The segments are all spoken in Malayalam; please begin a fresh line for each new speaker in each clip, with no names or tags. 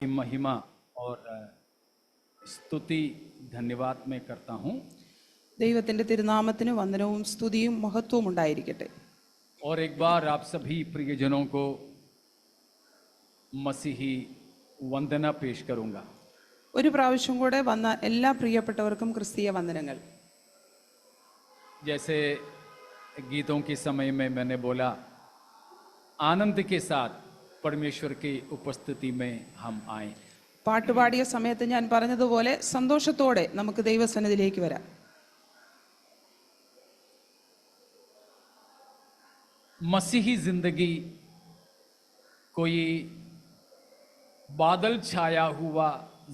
की महिमा और स्तुति धन्यवाद मैं करता हूँ।
ദൈവത്തിൻ്റെ തിരുനാമത്തിന് വന്ദനവും സ്തുതിയും മഹത്വവും ഉണ്ടായിരിക്കട്ടെ.
और एक बार आप सभी प्रियजनों को मसीही वंदना पेश करूँगा.
ഒരു പ്രാവശ്യം കൂടെ വന്ന എല്ലാ പ്രിയപ്പെട്ടവർക്കും ക്രിസ്തീയ വന്ദനങ്ങൾ.
जैसे गीतों के समय में मैंने बोला, आनंद के साथ परमेश्वर की उपस्थिति में हम आए.
പാട്ടുപാടിയ സമയത്ത് ഞാൻ പറഞ്ഞതുപോലെ സന്തോഷത്തോടെ നമുക്ക് ദൈവസന്നിധിയിലേക്ക് വരാം.
मसीही जिंदगी कोई बादल छाया हुआ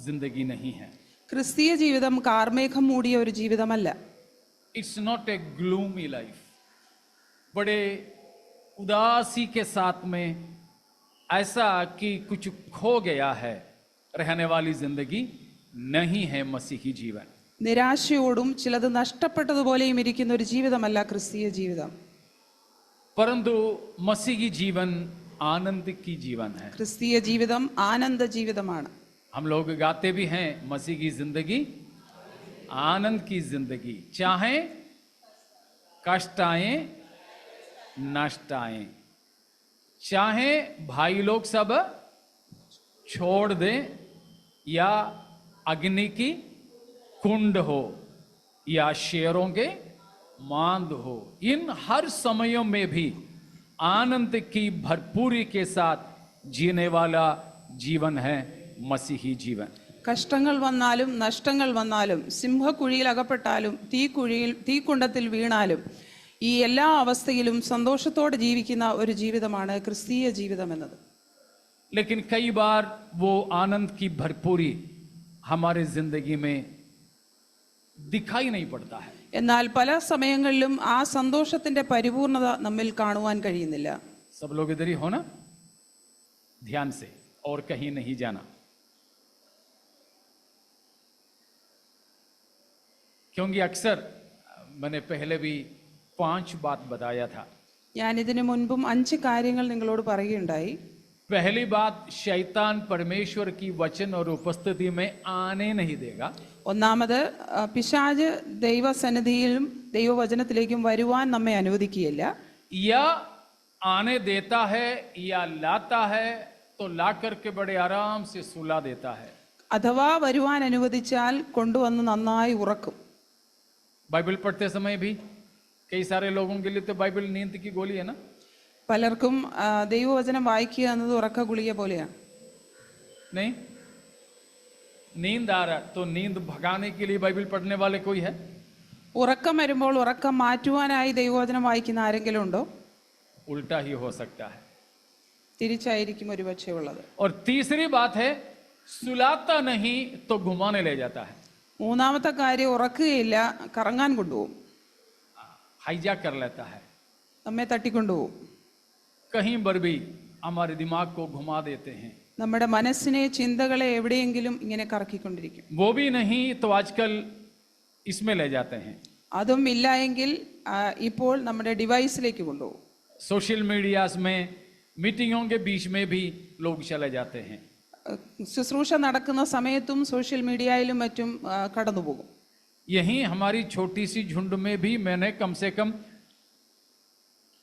जिंदगी नहीं है.
ക്രിസ്തീയ ജീവിതം കാർമേഘം മൂടിയ ഒരു ജീവിതമല്ല.
It's not a gloomy life. बड़े उदासी के साथ में ऐसा कि कुछ खो गया है रहने वाली जिंदगी नहीं है मसीही जीवन.
നിരാശയോടും ചിലത് നഷ്ടപ്പെട്ടതുപോലെയും ഇരിക്കുന്ന ഒരു ജീവിതമല്ല ക്രിസ്തീയ ജീവിതം.
परंतु मसीही जीवन आनंद की जीवन है.
ക്രിസ്തീയ ജീവിതം ആനന്ദ ജീവിതമാണ്.
हम लोग गाते भी हैं, मसीह की जिंदगी आनंद की जिंदगी, चाहे कष्ट आए नष्ट आए, चाहे भाई लोग सब छोड़ दे या अग्नि की कुंड हो या शेरों के मांद हो, इन हर समयों में भी आनंद की भरपूरी के साथ जीने वाला जीवन है मसीही जीवन.
കഷ്ടങ്ങൾ വന്നാലും നഷ്ടങ്ങൾ വന്നാലും സിംഹക്കുഴിയിൽ അകപ്പെട്ടാലും തീക്കുണ്ടത്തിൽ വീണാലും ഈ എല്ലാ അവസ്ഥയിലും സന്തോഷത്തോടെ ജീവിക്കുന്ന ഒരു ജീവിതമാണ് ക്രിസ്തീയ ജീവിതം എന്നത്.
लेकिन कई बार वो आनंद की भरपूरी हमारे जिंदगी में दिखाई नहीं पड़ता है.
എന്നാൽ പല സമയങ്ങളിലും ആ സന്തോഷത്തിന്റെ പരിപൂർണത നമ്മിൽ കാണുവാൻ കഴിയുന്നില്ല.
सब लोग इधर ही हो ना, ध्यान से, और कहीं नहीं जाना. क्योंकि अक्सर मैंने पहले भी 5 बात बताया था.
ഞാൻ ഇതിനു മുൻപും 5 കാര്യങ്ങൾ നിങ്ങളോട് പറയുകയുണ്ടായി.
पहली बात, शैतान परमेश्वर की वचन और उपस्थिति में आने नहीं देगा.
ഒന്നാമത്, പിശാച് ദൈവസന്നിധിയിലും ദൈവവചനത്തിലേക്കും വരുവാൻ നമ്മെ അനുവദിക്കുകയില്ല.
या आने देता है या लाता है तो ला करके बड़े आराम से सुला देता है.
അഥവാ വരുവാൻ അനുവദിച്ചാൽ കൊണ്ടുവന്ന് നന്നായി ഉറക്കും.
बाइबल पढ़ते समय भी कई सारे लोगों के लिए तो बाइबल नींद की गोली है ना.
പലർക്കും ദൈവവചനം വായിക്കുക എന്നത് ഉറക്ക ഗുളിക പോലെയാണ്.
नहीं, नींद आ रहा तो नींद भगाने के लिए बाइबल पढ़ने वाले कोई है?
ഉറക്കം വരുമ്പോൾ ഉറക്കം മാറ്റുവാനായി ദൈവവചനം വായിക്കുന്ന ആരെങ്കിലും ഉണ്ടോ?
उल्टा ही हो सकता है.
തിരിച്ചായിരിക്കും ഒരുപക്ഷെ ഉള്ളത്.
और तीसरी बात है, सुलाता नहीं तो घुमाने ले जाता है.
മൂന്നാമത്തെ കാര്യം, ഉറക്കുകയില്ല, കറങ്ങാൻ കൊണ്ടുപോകും,
हाईजैक कर लेता है.
നമ്മെ തട്ടിക്കൊണ്ടുപോകും.
कहीं पर भी हमारे दिमाग को घुमा देते हैं.
നമ്മുടെ മനസ്സിനെ, ചിന്തകളെ എവിടെയെങ്കിലും ഇങ്ങനെ കറക്കിക്കൊണ്ടിരിക്കും.
वो भी नहीं तो आजकल इसमें ले जाते हैं.
അതും ഇല്ല എങ്കിൽ ഇപ്പോൾ നമ്മുടെ ഡിവൈസിലേക്ക് കൊണ്ടുപോകും.
सोशल मीडियाज में मीटिंगों के बीच में भी लोग चले जाते हैं.
ശുശ്രൂഷ നടക്കുന്ന സമയത്തും സോഷ്യൽ മീഡിയയിലും മറ്റും കടന്നുപോകും.
यही हमारी छोटी सी झुंड में भी मैंने कम से कम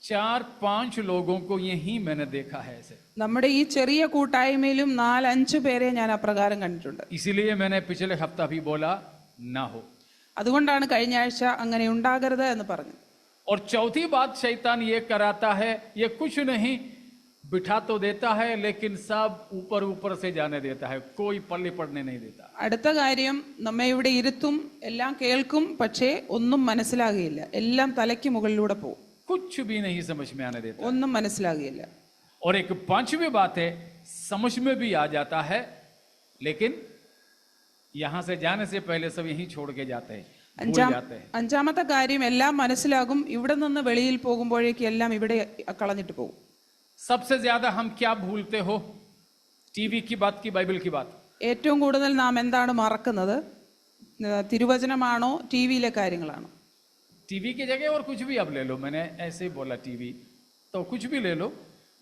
4-5 लोगों को यही मैंने देखा है ऐसे.
നമ്മുടെ ഈ ചെറിയ കൂട്ടായ്മയിലും 4-5 പേരെ ഞാൻ അപ്രകാരം കണ്ടിട്ടുണ്ട്.
इसीलिए मैंने पिछले हफ्ता भी बोला ना हो.
അതുകൊണ്ടാണ് കഴിഞ്ഞ ആഴ്ച അങ്ങനെ ഉണ്ടാകരുത് എന്ന് പറഞ്ഞു.
और चौथी बात, शैतान ये कराता है, ये कुछ नहीं, बिठा तो देता है लेकिन सब ऊपर ऊपर से जाने देता है, कोई पल्ले पड़ने नहीं देता.
അടുത്ത കാര്യം, നമ്മെ ഇവിടെ ഇരുത്തും, എല്ലാം കേൾക്കും, പക്ഷേ ഒന്നും മനസ്സിലാകുകയില്ല. എല്ലാം തലയ്ക്ക് മുകളിലൂടെ പോകും,
कुछ भी नहीं समझ में आने देता.
ഒന്നും മനസ്സിലാകുകയില്ല.
और एक 5वीं बात है, समझ में भी आ जाता है लेकिन यहां से जाने से पहले सब यहीं छोड़ के जाते हैं, भूल जाते हैं.
അഞ്ചാമത്തെ കാര്യം, എല്ലാം മനസ്സിലാകും, ഇവിടെ നിന്ന് വെളിയിൽ പോകുമ്പോഴേക്ക് എല്ലാം ഇവിടെ കളഞ്ഞിട്ട് പോകും.
सबसे ज्यादा हम क्या भूलते हो? टीवी की बात की बाइबल की बात.
ഏറ്റവും കൂടുതൽ നാം എന്താണ് മറക്കുന്നത്? തിരുവചനമാണോ ടി വിയിലെ കാര്യങ്ങളാണോ?
टीवी की जगह और कुछ भी आप ले लो, मैंने ऐसे ही बोला टीवी तो कुछ भी ले लो,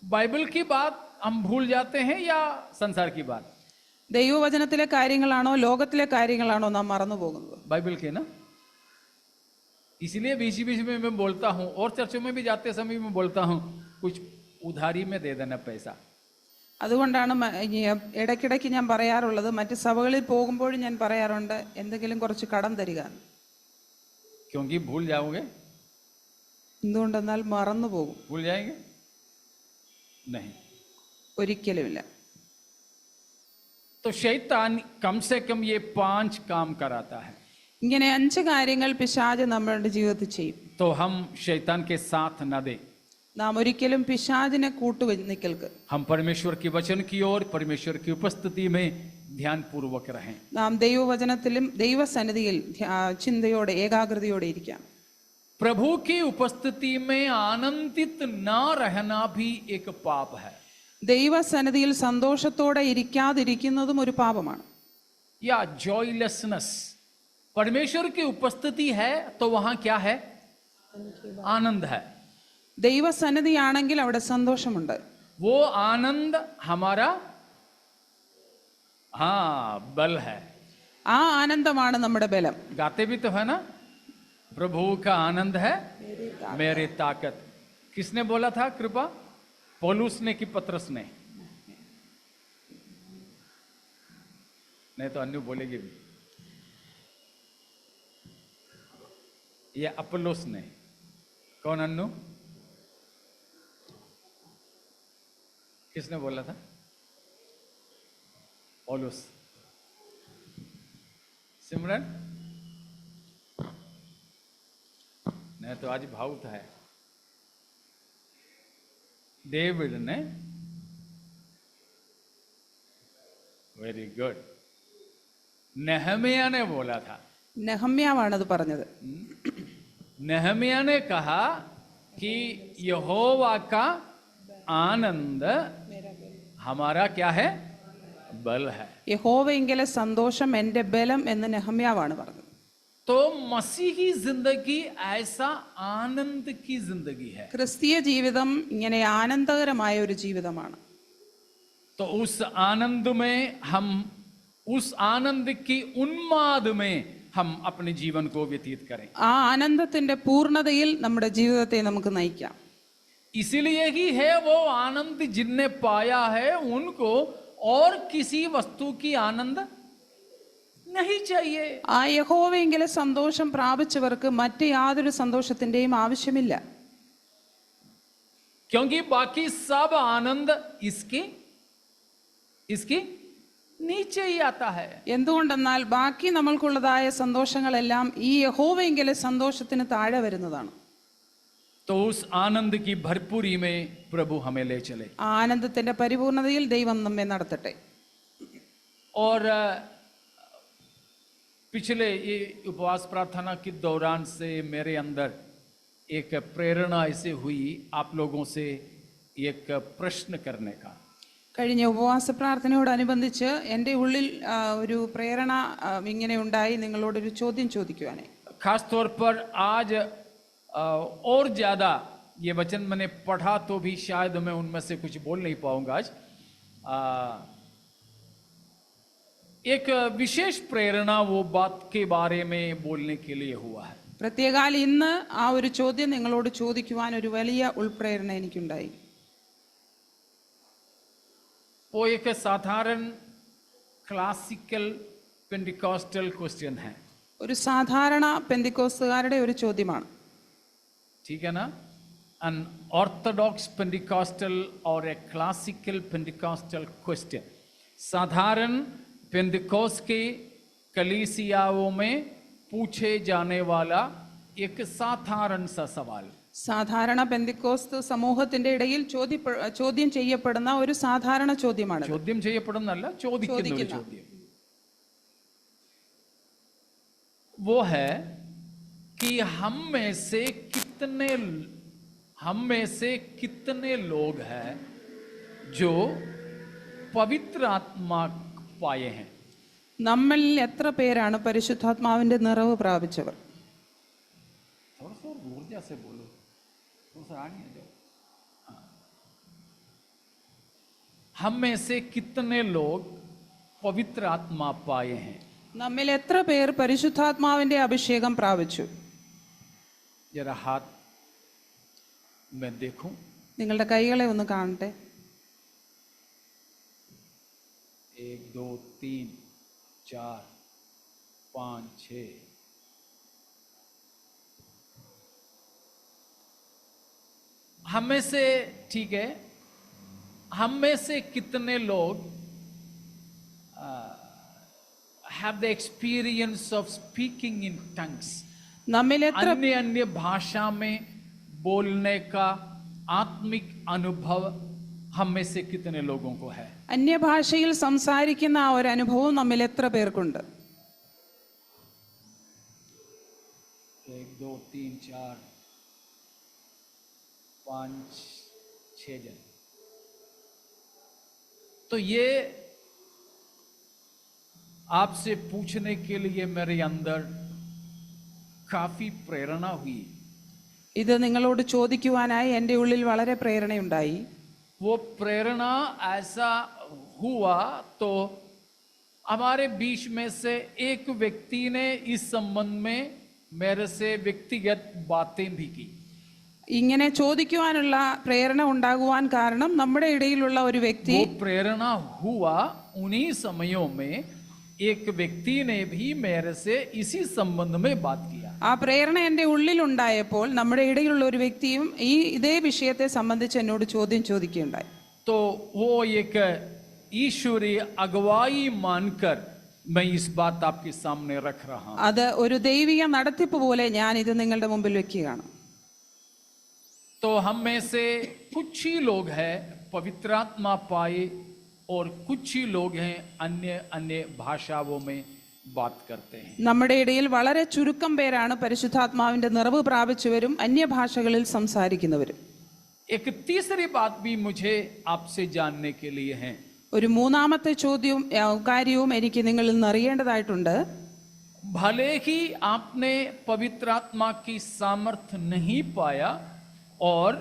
बाइबल की बात हम भूल जाते हैं या संसार की बात?
ദൈവവചനത്തിലെ കാര്യങ്ങളാണോ ലോകത്തിലെ കാര്യങ്ങളാണോ നാം മറന്നു പോകുന്നത്?
बाइबल के ना, इसलिए बीच बीच में मैं बोलता हूँ, और चर्चों में भी जाते समय मैं बोलता हूँ, कुछ उधारी में दे देना पैसा।
അതുകൊണ്ടാണ് ഇടയ്ക്കിടയ്ക്ക് ഞാൻ പറയാറുള്ളത്, മറ്റ് സഭകളിൽ പോകുമ്പോഴും ഞാൻ പറയാറുണ്ട്, എന്തെങ്കിലും കുറച്ച് കടം തരിക.
क्योंकि भूल जाओगे,
എന്തുകൊണ്ടെന്നാൽ മറന്നു പോകും.
भूल जाएंगे नहीं,
ഒരിക്കലുമില്ല.
तो शैतान कम से कम ये 5 काम कराता है.
ഇങ്ങനെ 5 കാര്യങ്ങൾ പിശാച് നമ്മുടെ ജീവിതത്തിൽ ചെയ്യും.
तो हम शैतान के साथ न दे,
നാം ഒരിക്കലും പിശാചിനെ നിൽക്കൽക്ക്.
हम परमेश्वर के वचन की ओर, परमेश्वर की उपस्थिति में ध्यान पूर्वक रहें.
നാം ദൈവവചനത്തിലും ദൈവസന്നിധിയിൽ ചിന്തയോടെ ഏകാഗ്രതയോടെ ഇരിക്കാം.
प्रभु की उपस्थिति में आनंदित न रहना भी एक पाप है.
ദൈവസന്നിധിയിൽ സന്തോഷത്തോടെ ഇരിക്കാതിരിക്കുന്നതും ഒരു പാപമാണ്.
या जॉयलेसनेस, परमेश्वर की उपस्थिति है तो वहां क्या है? आनंद है.
ദൈവസന്നിധിയാണെങ്കിൽ അവിടെ സന്തോഷമുണ്ട്.
वो आनंद हमारा बल है.
ആ ആനന്ദമാണ് നമ്മുടെ ബലം.
गाते भी तो है ना, प्रभु का आनंद है मेरी ताकत. किसने बोला था? कृपा पौलुस ने कि पत्रस ने? नहीं तो अन्य बोलेगी भी. ये अपोलोस ने. कौन अन्नू? किसने बोला था? पौलुस. सिमरन? नहीं तो आज भावुक है. डेविड ने. Very good. नेहमिया ने बोला था.
നെഹമ്യാവാണത് പറഞ്ഞത്.
नेहमिया ने कहा कि यहोवा का आनंद हमारा क्या है? बल है.
യഹോവയെങ്കിലെ സന്തോഷം എൻ്റെ ബലം എന്ന് നെഹമ്യാവാണ് പറഞ്ഞത്.
तो मसीही जिंदगी ऐसा आनंद की जिंदगी है.
ക്രിസ്തീയ ജീവിതം ഇങ്ങനെ ആനന്ദകരമായ ഒരു ജീവിതമാണ്.
तो उस आनंद में हम, उस आनंद की उन्माद में हम अपने जीवन को व्यतीत करें.
ആ ആനന്ദത്തിന്റെ പൂർണ്ണതയിൽ നമ്മുടെ ജീവിതത്തെ നമുക്ക് നയിക്കാം.
इसीलिए ही है वो आनंद जिनने पाया है उनको और किसी वस्तु की आनंद नहीं चाहिए.
ആ യഹോവയെങ്കിലെ സന്തോഷം പ്രാപിച്ചവർക്ക് മറ്റ് യാതൊരു സന്തോഷത്തിന്റെയും ആവശ്യമില്ല.
क्योंकि बाकी सब आनंद इसके नीचे ही आता है.
എന്തുകൊണ്ടെന്നാൽ ബാക്കി നമ്മൾക്കുള്ളതായ സന്തോഷങ്ങളെല്ലാം ഈ യഹോവയെങ്കിലെ സന്തോഷത്തിന് താഴെ വരുന്നതാണ്.
तो उस आनंद की भरपूरी में प्रभु हमें ले चले.
ആനന്ദത്തിന്റെ പരിപൂർണതയിൽ ദൈവം നമ്മെ നടത്തട്ടെ.
और पिछले ये उपवास प्रार्थना के दौरान से मेरे अंदर एक प्रेरणा ऐसे हुई आप लोगों से एक प्रश्न करने का.
കഴിഞ്ഞ ഉപവാസ പ്രാർത്ഥനയോടനുബന്ധിച്ച് എൻ്റെ ഉള്ളിൽ ഒരു പ്രേരണ ഇങ്ങനെ ഉണ്ടായി നിങ്ങളോടൊരു ചോദ്യം ചോദിക്കുവാനേ.
खास तौर पर आज और ज़्यादा ये वचन मैंने पढ़ा तो भी शायद मैं उनमें से कुछ बोल नहीं पाऊंगा आज. एक विशेष प्रेरणा वो बात के बारे में बोलने के लिए हुआ है.
പ്രത്യേകാൽ ഇന്ന് ആ ഒരു ചോദ്യം നിങ്ങളോട് ചോദിക്കുവാൻ ഒരു വലിയ ഉൾപ്രേരണ എനിക്കുണ്ടായി.
वो एक साधारण क्लासिकल पेंटिकॉस्टल क्वेश्चन है.
ഒരു സാധാരണ പെന്തിക്കോസ്തുകാരുടെ ഒരു ചോദ്യമാണ്.
ठीक है ना? An orthodox Pentecostal और a classical Pentecostal question. साधारण पेंतिकोस के कलीसियाओं में पूछे जाने वाला एक साधारण सा सवाल.
സാധാരണ പെന്തിക്കോസ്ത് സമൂഹത്തിന്റെ ഇടയിൽ ചോദ്യം ചെയ്യപ്പെടുന്ന ഒരു സാധാരണ ചോദ്യമാണ്.
ചോദ്യം ചെയ്യപ്പെടുന്നല്ല, ചോദിക്കുന്ന ഒരു ചോദ്യം. वो है कि हम में से कितने लोग हैं जो पवित्र आत्मा पाए हैं.
നമ്മളിൽ എത്ര പേരാണ് പരിശുദ്ധാത്മാവിന്റെ നിറവ് പ്രാപിച്ചവർ?
थोड़ा सा ऊर्जा से बोलो, थोड़ा सा आगे आ जाओ. हम में से कितने लोग पवित्र आत्मा पाए हैं?
നമ്മിൽ എത്ര പേർ പരിശുദ്ധാത്മാവിന്റെ അഭിഷേകം പ്രാപിച്ചു?
जरा हाथ मैं देखूं।
നിങ്ങളുടെ കൈകളെ ഒന്ന് കാണട്ടെ.
1 2 3 4 5 6 हम में से, ठीक है, हम में से कितने लोग have the experience of speaking in tongues?
നമ്മിൽ എത്ര
अन्य अन्य भाषा में बोलने का आत्मिक अनुभव हम में से कितने लोगों को है?
അന്യഭാഷയിൽ സംസാരിക്കുന്ന ആ ഒരു അനുഭവം നമ്മിൽ എത്ര പേർക്കുണ്ട്?
1 2 3 4 5 6 जन। तो ये आपसे पूछने के लिए मेरे अंदर काफी प्रेरणा हुई।
ഇത് നിങ്ങളോട് ചോദിക്കുവാനായി എൻ്റെ ഉള്ളിൽ വളരെ പ്രേരണയുണ്ടായി.
वो प्रेरणा ऐसा हुआ तो हमारे बीच में से एक व्यक्ति ने इस संबंध में मेरे से व्यक्तिगत बातें भी की।
ഇങ്ങനെ ചോദിക്കുവാനുള്ള പ്രേരണ ഉണ്ടാകുവാൻ കാരണം നമ്മുടെ ഇടയിലുള്ള ഒരു വ്യക്തി,
वो प्रेरणा हुआ उन्हीं समयों में एक व्यक्ति ने भी मेरे से इसी संबंध में बात किया।
ആ പ്രേരണ എൻ്റെ ഉള്ളിൽ ഉണ്ടായപ്പോൾ നമ്മുടെ ഇടയിലുള്ള ഒരു വ്യക്തിയും ഇതേ വിഷയത്തെ സംബന്ധിച്ച് എന്നോട് ചോദ്യം ചോദിക്കുകയുണ്ടായി.
तो वो एक ईश्वरीय अगुवाई मानकर मैं इस बात आपके सामने रख रहा हूं।
അത് ഒരു ദൈവിക നടത്തിപ്പ് പോലെ ഞാൻ ഇത് നിങ്ങളുടെ മുമ്പിൽ വെക്കുകയാണ്.
तो हम में से कुछ ही लोग हैं पवित्र आत्मा पाए और कुछ ही लोग हैं अन्य अन्य भाषाओं में बात करते हैं।
നമ്മുടെ ഇടയിൽ വളരെ ചുരുക്കം പേരാണ് പരിശുദ്ധാത്മാവിന്റെ നിറവ് പ്രാപിച്ചവരും അന്യഭാഷകളിൽ സംസാരിക്കുന്നവരും.
एक तीसरी बात भी मुझे आपसे जानने के लिए है।
ഒരു മൂന്നാമത്തെ കാര്യവും എനിക്ക് നിങ്ങളിൽ നിന്ന് അറിയേണ്ടതായിട്ടുണ്ട്.
भले ही आपने पवित्र आत्मा की सामर्थ्य नहीं पाया और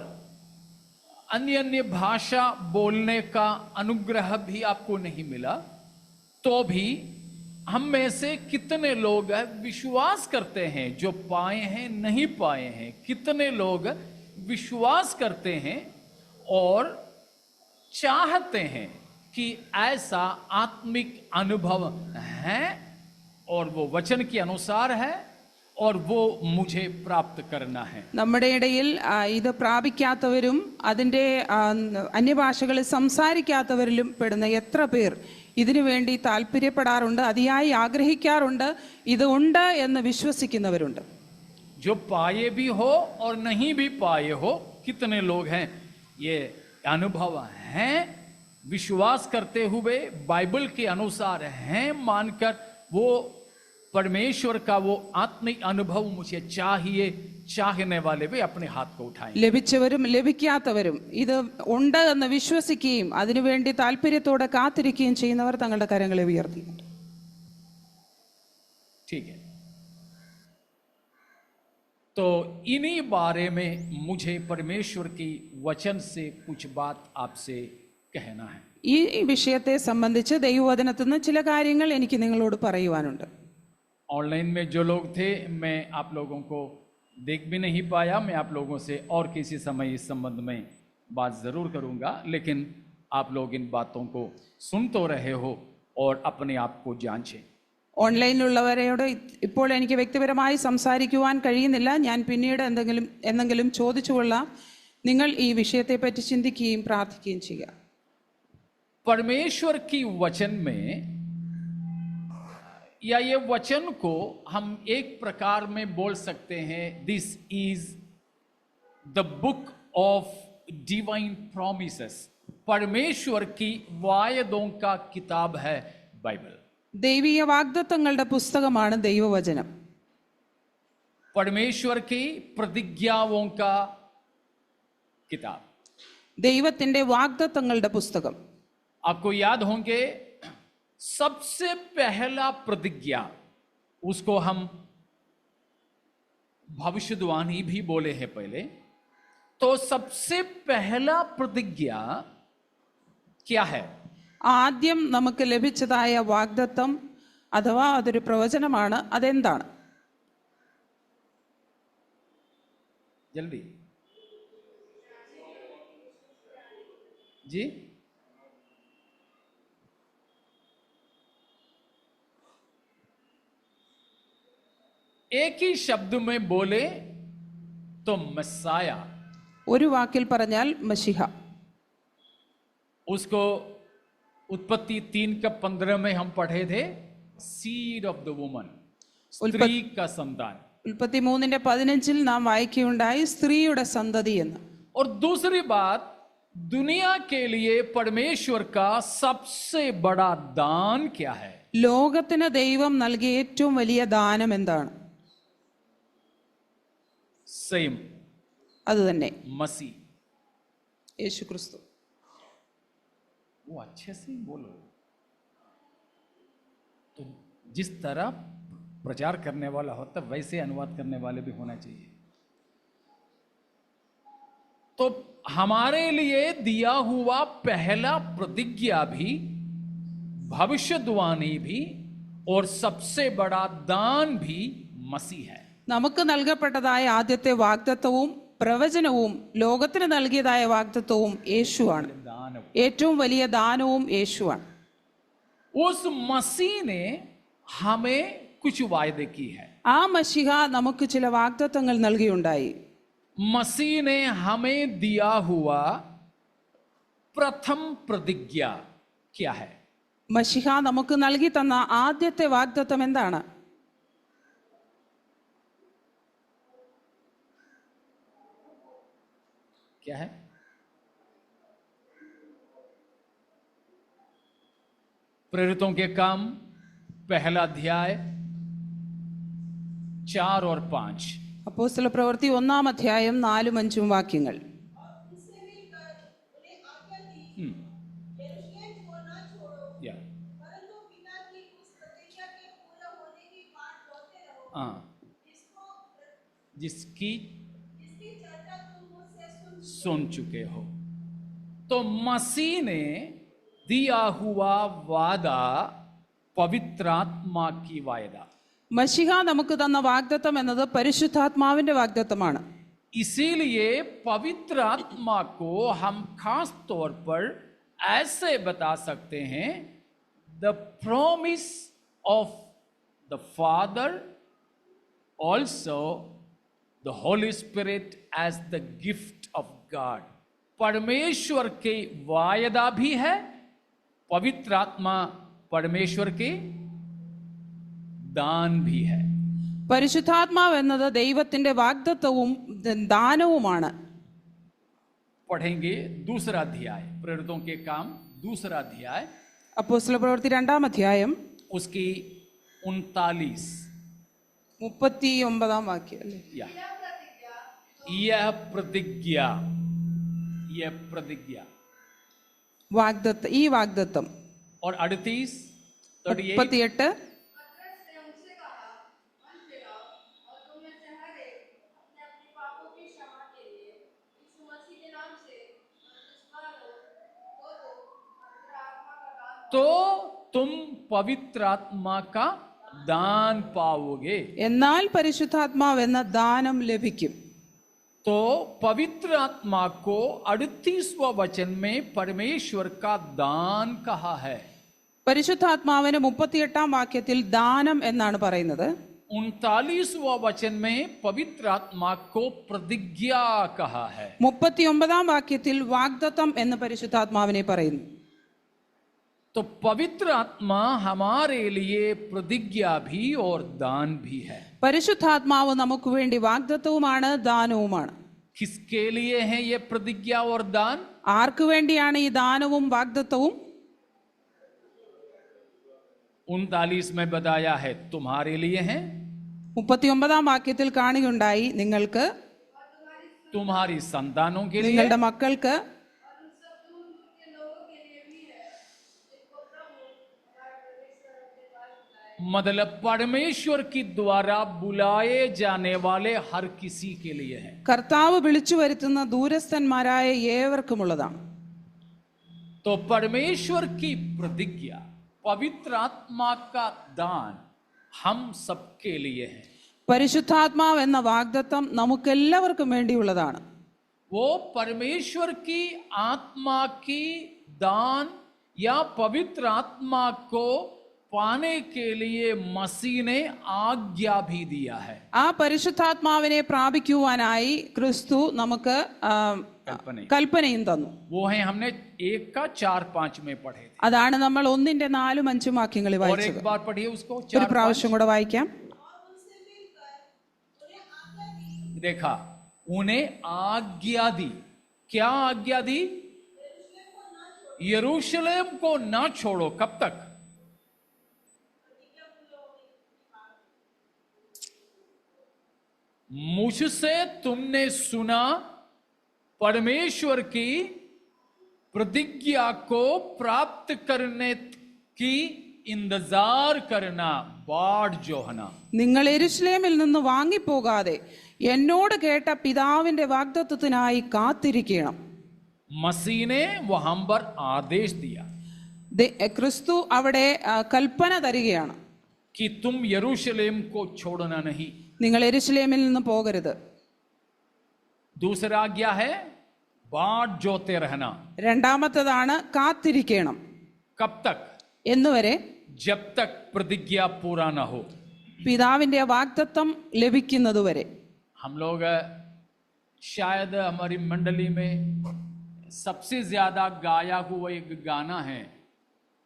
अन्य अन्य भाषा बोलने का अनुग्रह भी आपको नहीं मिला, तो भी हम में से कितने लोग विश्वास करते हैं, जो पाए हैं नहीं पाए हैं, कितने लोग विश्वास करते हैं और चाहते हैं कि ऐसा आत्मिक अनुभव है और वो वचन के अनुसार है और वो मुझे प्राप्त करना है।
നമ്മുടെ ഇടയിൽ ഇത് പ്രാപിക്കാത്തവരും അതിൻ്റെ അന്യഭാഷകളിൽ സംസാരിക്കാത്തവരിലും പെടുന്ന എത്ര പേർ ഇതിനു വേണ്ടി താല്പര്യപ്പെടാറുണ്ട്, അതിയായി ആഗ്രഹിക്കാറുണ്ട്, ഇത് ഉണ്ട് എന്ന് വിശ്വസിക്കുന്നവരുണ്ട്.
जो पाए भी हो और नहीं भी पाए हो, कितने लोग हैं ये अनुभव हैं, विश्वास करते हुए बाइबल के अनुसार हैं, मानकर वो परमेश्वर का वो आत्मिक अनुभव मुझे चाहिए, चाहने वाले भी अपने हाथ को उठाएं।
ലഭിച്ചവരും ലഭിക്കാത്തവരും ഇത് ഉണ്ട് എന്ന് വിശ്വസിക്കുകയും അതിനുവേണ്ടി താല്പര്യത്തോടെ കാത്തിരിക്കുകയും ചെയ്യുന്നവർ തങ്ങളുടെ കരങ്ങളെ ഉയർത്തിയിട്ടുണ്ട്.
ठीक है, तो इन्हीं बारे में मुझे परमेश्वर की वचन से कुछ बात आपसे कहना है।
ഈ വിഷയത്തെ സംബന്ധിച്ച് ദൈവവചനത്തിൽ നിന്ന് ചില കാര്യങ്ങൾ എനിക്ക് നിങ്ങളോട് പറയുവാനുണ്ട്.
ऑनलाइन में जो लोग थे, मैं आप लोगों को देख भी नहीं पाया। मैं आप लोगों से और किसी समय इस संबंध में बात ज़रूर करूंगा, लेकिन आप लोग इन बातों को सुन तो रहे हो और अपने आप को जांचें।
ഓൺലൈനിലുള്ളവരോട് ഇപ്പോൾ എനിക്ക് വ്യക്തിപരമായി സംസാരിക്കുവാൻ കഴിയുന്നില്ല. ഞാൻ പിന്നീട് എന്തെങ്കിലും ചോദിച്ചുകൊള്ളാം. നിങ്ങൾ ഈ വിഷയത്തെപ്പറ്റി ചിന്തിക്കുകയും പ്രാർത്ഥിക്കുകയും ചെയ്യുക.
परमेश्वर की वचन में या ये वचन को हम एक प्रकार में बोल सकते हैं, this is the book of divine promises. परमेश्वर की वायदों का किताब है बाइबल।
ദൈവീയ വാഗ്ദത്തങ്ങളുടെ പുസ്തകമാണ് ദൈവവചനം.
परमेश्वर की प्रतिज्ञाओं का किताब,
ദൈവത്തിന്റെ വാഗ്ദത്തങ്ങളുടെ പുസ്തകം.
आपको याद होंगे सबसे पहला प्रतिज्ञा, उसको हम भविष्यवाणी भी बोले हैं पहले। तो सबसे पहला प्रतिज्ञा क्या है?
ആദ്യം നമുക്ക് ലഭിച്ചതായ വാഗ്ദത്തം അഥവാ അതൊരു പ്രവചനമാണ്. അതെന്താണ്?
जल्दी जी. एक ही शब्द में बोले तो मसाया,
ഒരു വാക്കിൽ പറഞ്ഞാൽ മശിഹ.
उसको उत्पत्ति 3:15 में हम पढ़े थे, सीड ऑफ द वुमन, स्त्री का संतान.
ഉൽപ്പത്തി 3:15 നാം വായിക്കുകയുണ്ടായി സ്ത്രീയുടെ സന്തതി എന്ന്.
और दूसरी बात, दुनिया के लिए परमेश्वर का सबसे बड़ा दान क्या है?
ലോകത്തിന് ദൈവം നൽകിയ ഏറ്റവും വലിയ ദാനം എന്താണ്?
सेम,
അത് തന്നെ
मसीह.
യേശു ക്രിസ്തു.
वो अच्छे से बोलो. तो जिस तरह प्रचार करने वाला होता वैसे अनुवाद करने वाले भी होना चाहिए. तो हमारे लिए दिया हुआ पहला प्रतिज्ञा भी, भविष्यवाणी भी और सबसे बड़ा दान भी मसीह है.
നമുക്ക് നൽകപ്പെട്ടതായ ആദ്യത്തെ വാഗ്ദത്തവും പ്രവചനവും ലോകത്തിന് നൽകിയതായ വാഗ്ദത്തവും യേശുവാണ്.
दान.
ഏറ്റവും വലിയ ദാനവും യേശുവാണ്.
उस मसीह ने हमें कुछ वायदे की है.
ആ മശിഹ നമുക്ക് ചില വാഗ്ദത്തങ്ങൾ നൽകിയുണ്ടായി.
मसीह ने हमें दिया हुआ प्रथम प्रतिज्ञा क्या है?
മശിഹ നമുക്ക് നൽകി തന്ന ആദ്യത്തെ വാഗ്ദത്തം എന്താണ്?
क्या है? प्रेरितों के काम पहला अध्याय 4 और 5.
അപ്പോസ്തല പ്രവൃത്തി 1-ാം അധ്യായം 4-5 വാക്യങ്ങൾ.
या हाँ, जिसकी सुन चुके हो. तो मसीह ने दिया हुआ वादा पवित्रात्मा की वायदा.
മശിഹ നമുക്ക് തന്ന വാഗ്ദത്തം എന്നത് പരിശുദ്ധാത്മാവിന്റെ വാഗ്ദത്തമാണ്.
इसीलिए पवित्र आत्मा को हम खास तौर पर ऐसे बता सकते हैं, the promise of the Father, also the Holy Spirit as the gift of God. परमेश्वर के वायदा भी है, पवित्र आत्मा परमेश्वर के दान भी है.
പരിശുദ്ധാത്മാവ് എന്നത് ദൈവത്തിന്റെ വാഗ്ദത്തവും ദാനവുമാണ്.
पढ़ेंगे दूसरा अध्याय, प्रेरितों के काम दूसरा अध्याय,
അപ്പോസ്തല പ്രവൃത്തി 2-ാം അധ്യായം
उसकी 39
39-ാം വാക്യം അല്ലേ?
यह प्रतिज्ञा, यह प्रतिज्ञा.
ഈ വാഗ്ദത്തം.
और 38
38
तो तुम पवित्र आत्मा का दान पाओगे.
എന്നാൽ പരിശുദ്ധാത്മാവ് എന്ന ദാനം ലഭിക്കും.
तो पवित्र आत्मा को 38वां वचन में परमेश्वर का दान कहा है.
പരിശുദ്ധാത്മാവിന് 38-ാം വാക്യത്തിൽ ദാനം എന്നാണ് പറയുന്നത്.
39वां वचन में पवित्र आत्मा को प्रतिज्ञा कहा है.
39-ാം വാക്യത്തിൽ വാഗ്ദത്തം എന്ന് പരിശുദ്ധാത്മാവിനെ പറയുന്നു.
तो पवित्र आत्मा हमारे लिए प्रतिज्ञा भी और दान भी है.
പരിശുദ്ധാത്മാവ് നമുക്ക് വേണ്ടി വാഗ്ദത്തവുമാണ് ദാനവുമാണ്.
किसके लिए है ये प्रतिज्ञा और दान?
ആർക്ക് വേണ്ടിയാണ് ഈ ദാനവും വാഗ്ദത്തവും?
39 में बताया है तुम्हारे लिए है,
39-ാം വാക്യത്തിൽ കാണുകയുണ്ടായി നിങ്ങൾക്ക്,
तुम्हारी संतानों के लिए,
നിങ്ങളുടെ മക്കൾക്ക്,
मतलब परमेश्वर की द्वारा बुलाए जाने वाले हर किसी के लिए है.
കർത്താവ് വിളിച്ചു വരുത്തുന്ന ദൂരസ്ഥന്മാരായ ഏവർക്കുമുള്ളതാണ്.
तो तो परमेश्वर की प्रतिज्ञा, पवित्र आत्मा का दान हम सबके लिए है.
പരിശുദ്ധാത്മാവ് എന്ന വാഗ്ദത്തം നമുക്കെല്ലാവർക്കും വേണ്ടിയുള്ളതാണ്.
वो परमेश्वर की आत्मा की दान या पवित्र आत्मा को पाने के लिए मसीह ने आज्ञा भी दिया है.
ആ പരിശുദ്ധാത്മാവിനെ പ്രാപിക്കുവാനായി ക്രിസ്തു നമുക്ക് കൽപ്പനയും തന്നു.
वो है हमने 1:4-5 में पढ़े थे.
അതാണ് നമ്മൾ 1-4-5 വാക്യങ്ങളിൽ
और एक
വായിച്ചത്.
बार पढ़िए उसको.
ഒരു പ്രാവശ്യം കൂടെ വായിക്കാം.
देखा, उन्हें आज्ञा दी. क्या आज्ञा दी? यरूशलेम को ना छोड़ो. कब तक? मुझसे तुमने सुना परमेश्वर की प्रतिज्ञा को प्राप्त करने की इंतजार करना. बाढ़ जोहना.
നിങ്ങൾ യെരൂശലേമിൽ നിന്ന് വാങ്ങിപ്പോകാതെ എന്നോട് കേട്ട പിതാവിന്റെ വാഗ്ദത്തത്തിനായി കാത്തിരിക്കണം.
मसीह ने वहां पर आदेश दिया
ക്രിസ്തു അവിടെ കൽപ്പന തരികയാണ്.
कि तुम यरूशलेम को छोड़ना नहीं.
നിങ്ങൾ യെരൂശലേമിൽ നിന്ന് പോകരുത്.
दूसरा आज्ञा है बाट जोते रहना.
രണ്ടാമത്തേതാണ് കാത്തിരിക്കണം.
कब तक?
എന്നുവരെ,
जब तक प्रतिज्ञा पूरा ना हो.
പിതാവിന്റെ വാഗ്ദത്തം ലഭിക്കുന്നതുവരെ.
हम लोग शायद हमारी मंडली में सबसे ज्यादा गाया हुआ एक गाना है,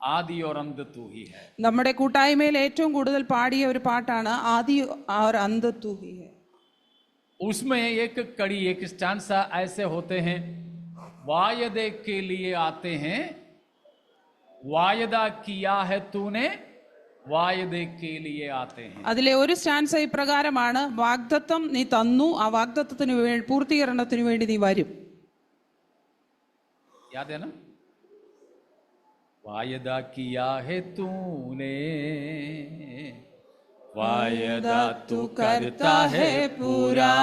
आदि और अंत तू ही है.
നമ്മുടെ കൂട്ടായ്മയിൽ ഏറ്റവും കൂടുതൽ പാടിയ ഒരു പാട്ടാണ് ആദി और अंत तू ही है.
उसमें एक कड़ी, एक स्टांसा ऐसे होते हैं, वायदे के लिए आते हैं, वायदा किया है तूने, वायदे के लिए आते हैं.
അതിലെ ഒരു സ്റ്റാൻസ ഇപ്രകാരമാണ്: വാഗ്ദത്തം നീ തന്നു, ആ വാഗ്ദത്തത്തിന് പൂർത്തീകരണത്തിന് വേണ്ടി നീ വരും.
याद है ना? वायदा किया है तूने, वायदा तू करता है पूरा,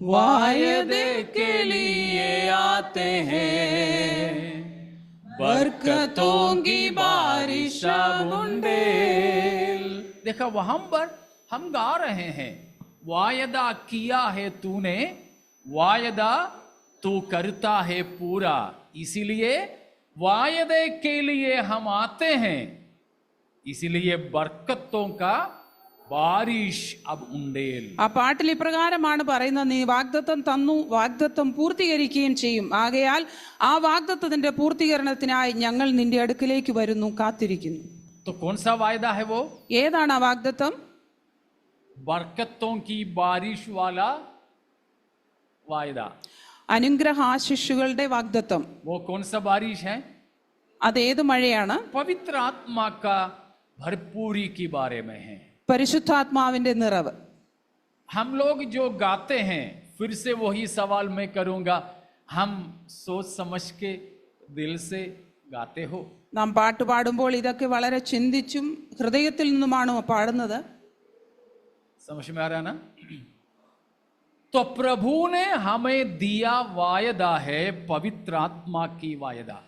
वायदे के लिए आते हैं, बरकतों की बारिश बुंदेल. देखा, वहां पर हम गा रहे हैं, वायदा किया है तूने, वायदा तू करता है पूरा. इसीलिए वायदे के लिए हम आते हैं, इसीलिए बरकतों का बारिश अब उंडेल.
ആ പാട്ടിൽ ഇപ്രകാരമാണ് പറയുന്നത്: നീ വാഗ്ദത്തം തന്നു, വാഗ്ദത്തം പൂർത്തീകരിക്കുകയും ചെയ്യും. ആകയാൽ ആ വാഗ്ദത്തത്തിന്റെ പൂർത്തീകരണത്തിനായി ഞങ്ങൾ നിന്റെ അടുക്കിലേക്ക് വരുന്നു, കാത്തിരിക്കുന്നു.
तो कौन सा वायदा है वो?
ഏതാണ് ആ വാഗ്ദത്തം?
बरकतों की बारिश वाला वायदा.
അനുഗ്രഹാശിഷുകളുടെ വാഗ്ദത്തം.
वो कौन सा बारिश है?
അതേത് മഴയാണ്?
पवित्र आत्मा का भरपूरी के बारे में है.
പരിശുദ്ധാത്മാവിന്റെ നിറവ്.
हम लोग जो गाते हैं, फिर से वही सवाल मैं करूंगा, हम सोच समझ के दिल से गाते हो?
നാം പാട്ട് പാടുമ്പോൾ ഇതൊക്കെ വളരെ ചിന്തിച്ചും ഹൃദയത്തിൽ നിന്നുമാണോ പാടുന്നത്?
समझ में आ रहा ना? तो प्रभु ने हमें दिया वायदा है पवित्र आत्मा की वायदा.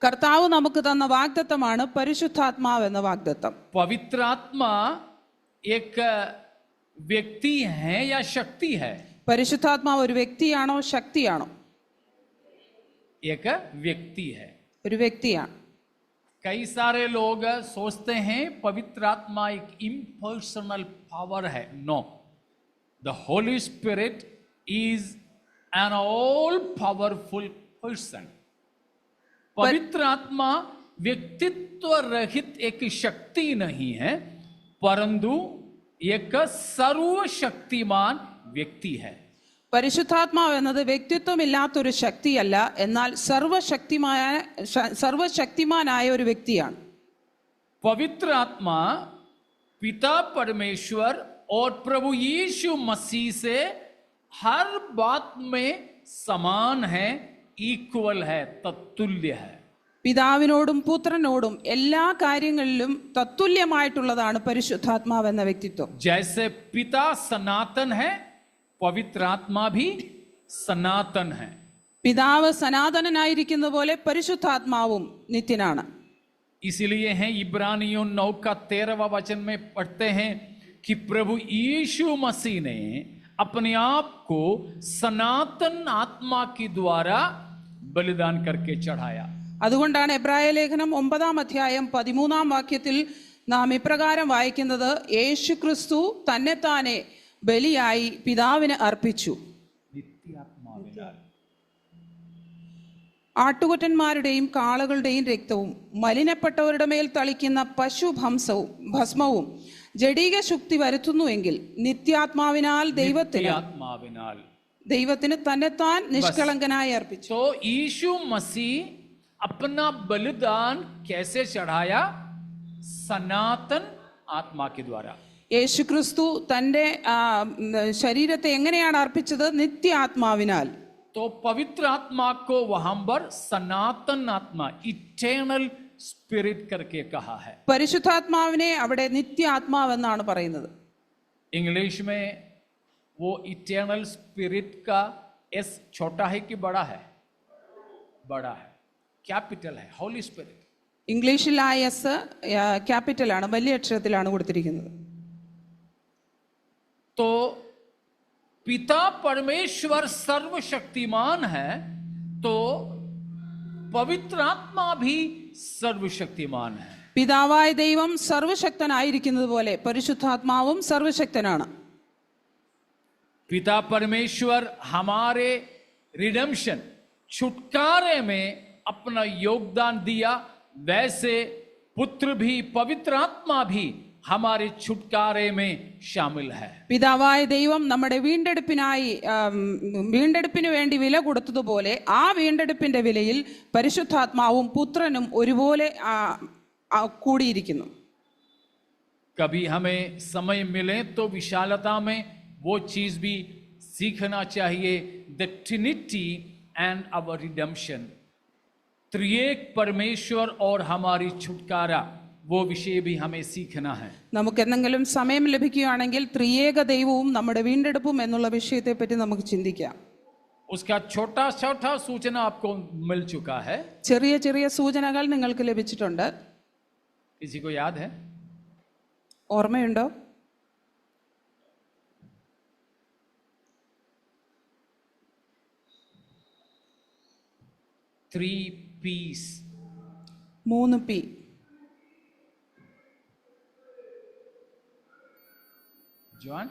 കർത്താവ് നമുക്ക് തന്ന വാഗ്ദത്തമാണ് പരിശുദ്ധാത്മാവ് എന്ന വാഗ്ദത്തം.
पवित्र आत्मा एक व्यक्ति है या शक्ति है?
പരിശുദ്ധാത്മാവ് ഒരു വ്യക്തിയാണോ ശക്തിയാണോ?
एक व्यक्ति है.
ഒരു വ്യക്തിയാണ്.
कई सारे लोग सोचते हैं पवित्र आत्मा एक इम्पर्सनल पावर है. No, the Holy Spirit is an all powerful person. पवित्र आत्मा व्यक्तित्व रहित एक शक्ति नहीं है, परंतु एक सर्वशक्तिमान व्यक्ति है.
പരിശുദ്ധാത്മാവ് എന്നത് വ്യക്തിത്വമില്ലാത്തൊരു ശക്തിയല്ല, എന്നാൽ സർവശക്തിമാനായ ഒരു വ്യക്തിയാണ്.
पवित्र आत्मा पिता परमेश्वर और प्रभु यीशु मसीह से हर बात में समान है, इक्वल है, तत्तुल्य है.
പിതാവിനോടും പുത്രനോടും എല്ലാ കാര്യങ്ങളിലും തത്തുല്യമായിട്ടുള്ളതാണ് പരിശുദ്ധാത്മാവ് എന്ന വ്യക്തിത്വം.
जैसे पिता सनातन है, पवित्र आत्मा भी सनातन है.
പിതാവ് സനാതനനായിരിക്കുന്ന പോലെ പരിശുദ്ധാത്മാവും നിത്യനാണ്.
इसीलिए हैं इब्रानियों 9 का 13वां वचन में पढ़ते हैं कि प्रभु यीशु मसीह ने अपने आप को सनातन आत्मा के द्वारा बलिदान करके चढ़ाया.
അതുകൊണ്ടാണ് എബ്രായ ലേഖനം 9-ാം അധ്യായം 13-ാം വാക്യത്തിൽ നാം ഇപ്രകാരം വായിക്കുന്നത്, യേശുക്രിസ്തു തന്നെത്താനെ ബലിയായി പിതാവിന് അർപ്പിച്ചു. ആട്ടുകൊറ്റന്മാരുടെയും കാളകളുടെയും രക്തവും മലിനപ്പെട്ടവരുടെ മേൽ തളിക്കുന്ന ഭസ്മവും ജഡീക ശുക്തി വരുത്തുന്നുവെങ്കിൽ നിത്യാത്മാവിനാൽ ദൈവത്തിന് തന്നെത്താൻ നിഷ്കളങ്കനായി അർപ്പിച്ചു.
तो यीशु मसीह अपना बलिदान कैसे चढ़ाया? सनातन आत्मा के द्वारा.
യേശുക്രിസ്തു തന്റെ ശരീരത്തെ എങ്ങനെയാണ് അർപ്പിച്ചത്? നിത്യാത്മാവിനാൽ.
तो पवित्र आत्मा को वहां पर सनातन आत्मा, इटर्नल स्पिरिट करके कहा है.
പരിശുദ്ധാത്മാവിനെ അവിടെ നിത്യാത്മാവെന്നാണ് പറയുന്നത്.
इंग्लिश में वो इटर्नल स्पिरिट का एस छोटा है कि बड़ा है? बड़ा है, कैपिटल है, होली स्पिरिट.
ഇംഗ്ലീഷിൽ ആ എസ് ക്യാപിറ്റൽ ആണ്, വലിയ അക്ഷരത്തിലാണ് കൊടുത്തിരിക്കുന്നത്.
तो पिता परमेश्वर सर्वशक्तिमान है, तो पवित्र आत्मा भी सर्वशक्तिमान है.
പിതാവായ ദൈവം സർവശക്തനായിരിക്കുന്നത് പോലെ പരിശുദ്ധാത്മാവും സർവശക്തനാണ്.
पिता परमेश्वर हमारे रिडेम्पशन, छुटकारे में अपना योगदान दिया, वैसे पुत्र भी, पवित्र आत्मा भी हमारे छुटकारे में शामिल है.
പിതാവായ ദൈവം നമ്മുടെ വീണ്ടെടുപ്പിന് വേണ്ടി വില കൊടുത്തതുപോലെ ആ വീണ്ടെടുപ്പിന്റെ വിലയിൽ പരിശുദ്ധാത്മാവും പുത്രനും ഒരുപോലെ കൂടിയിരിക്കുന്നു.
कभी हमें समय मिले तो विशालता में वो चीज भी सीखना चाहिए. The Trinity and our redemption, त्रिएक परमेश्वर और हमारी छुटकारा, वो विषय भी हमें सीखना है.
നമുക്ക് എന്തെങ്കിലും സമയം ലഭിക്കുകയാണെങ്കിൽ ത്രിയേക ദൈവവും നമ്മുടെ വീണ്ടെടുപ്പും എന്നുള്ള വിഷയത്തെ പറ്റി നമുക്ക് ചിന്തിക്കാം.
उसका छोटा छोटा सूचना आपको मिल चुका है.
ചെറിയ ചെറിയ സൂചനകൾ നിങ്ങൾക്ക് ലഭിച്ചിട്ടുണ്ട്.
किसी को याद है?
ഓർമ്മയുണ്ടോ?
Three P's,
3 P.
जॉन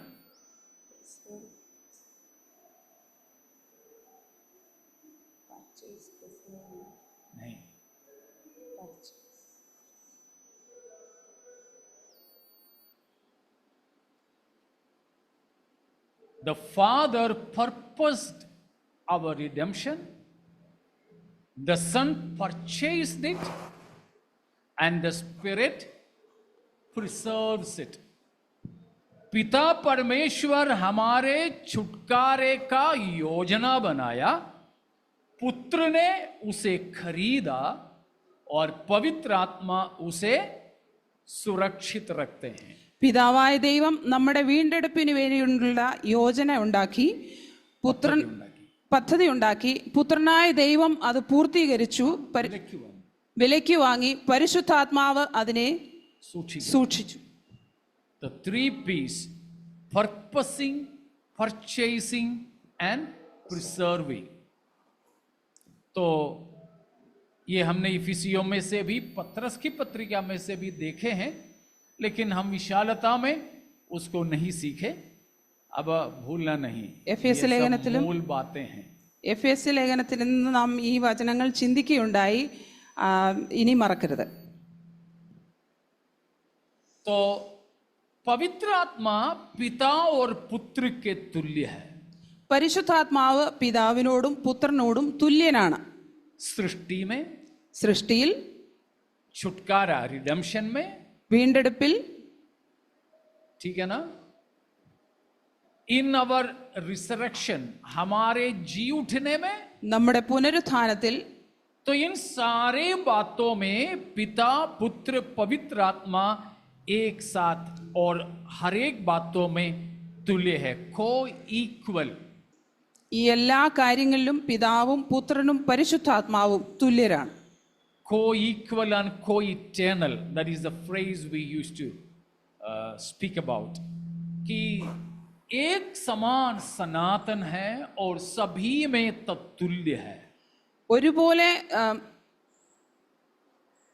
नहीं, the Father purposed our redemption, the Son purchased it, and the Spirit preserves it. पिता परमेश्वर हमारे छुटकारे का योजना बनाया, पुत्र ने उसे खरीदा और पवित्र आत्मा उसे सुरक्षित रखते हैं.
പിതാവായ ദൈവം നമ്മുടെ വീണ്ടെടുപ്പിന് വേണ്ടിയുള്ള യോജന ഉണ്ടാക്കി, പദ്ധതി ഉണ്ടാക്കി, പുത്രനായ ദൈവം അത് പൂർത്തീകരിച്ചു, വിലയ്ക്ക് വാങ്ങി, പരിശുദ്ധാത്മാവ് അതിനെ സൂക്ഷിച്ചു.
The three P's: purposing, purchasing and preserving. तो ये हमने इफिसियों में से भी, पत्रस की पत्रिका में से भी देखे हैं, लेकिन हम विशालता में उसको नहीं सीखे. अब भूलना नहीं,
एफएस ലേഖനത്തിലും
मूल बातें हैं.
എഫെസ്യ ലേഖനത്തിൽ നിന്ന് നാം ഈ വചനങ്ങൾ ചിന്തിക്കുകയുണ്ടായി, ഇനി മറക്കരുത്.
तो पवित्र आत्मा पिता और पुत्र के तुल्य है.
പരിശുദ്ധാത്മാവ് പിതാവിനോടും പുത്രനോടും തുല്യനാണ്. സൃഷ്ടിയിൽ,
छुटकारा रिडेम्पशन में,
വീണ്ടെടുപ്പിൽ,
ठीक है ना, इन अवर रिसरेक्शन, हमारे जी उठने में,
നമ്മുടെ പുനരുത്ഥാനത്തിൽ.
तो इन सारे बातों में पिता, पुत्र, पवित्र आत्मा एक साथ और हर एक बातों में तुल्य है, को इक्वल.
ഈ എല്ലാ കാര്യങ്ങളിലും പിതാവും പുത്രനും പരിശുദ്ധാത്മാവും തുല്യരാണ്.
Co-equal and co-eternal, that is the phrase we used to speak about. कि एक समान सनातन है और सभी में तत्तुल्य है.
ഒരുപോലെ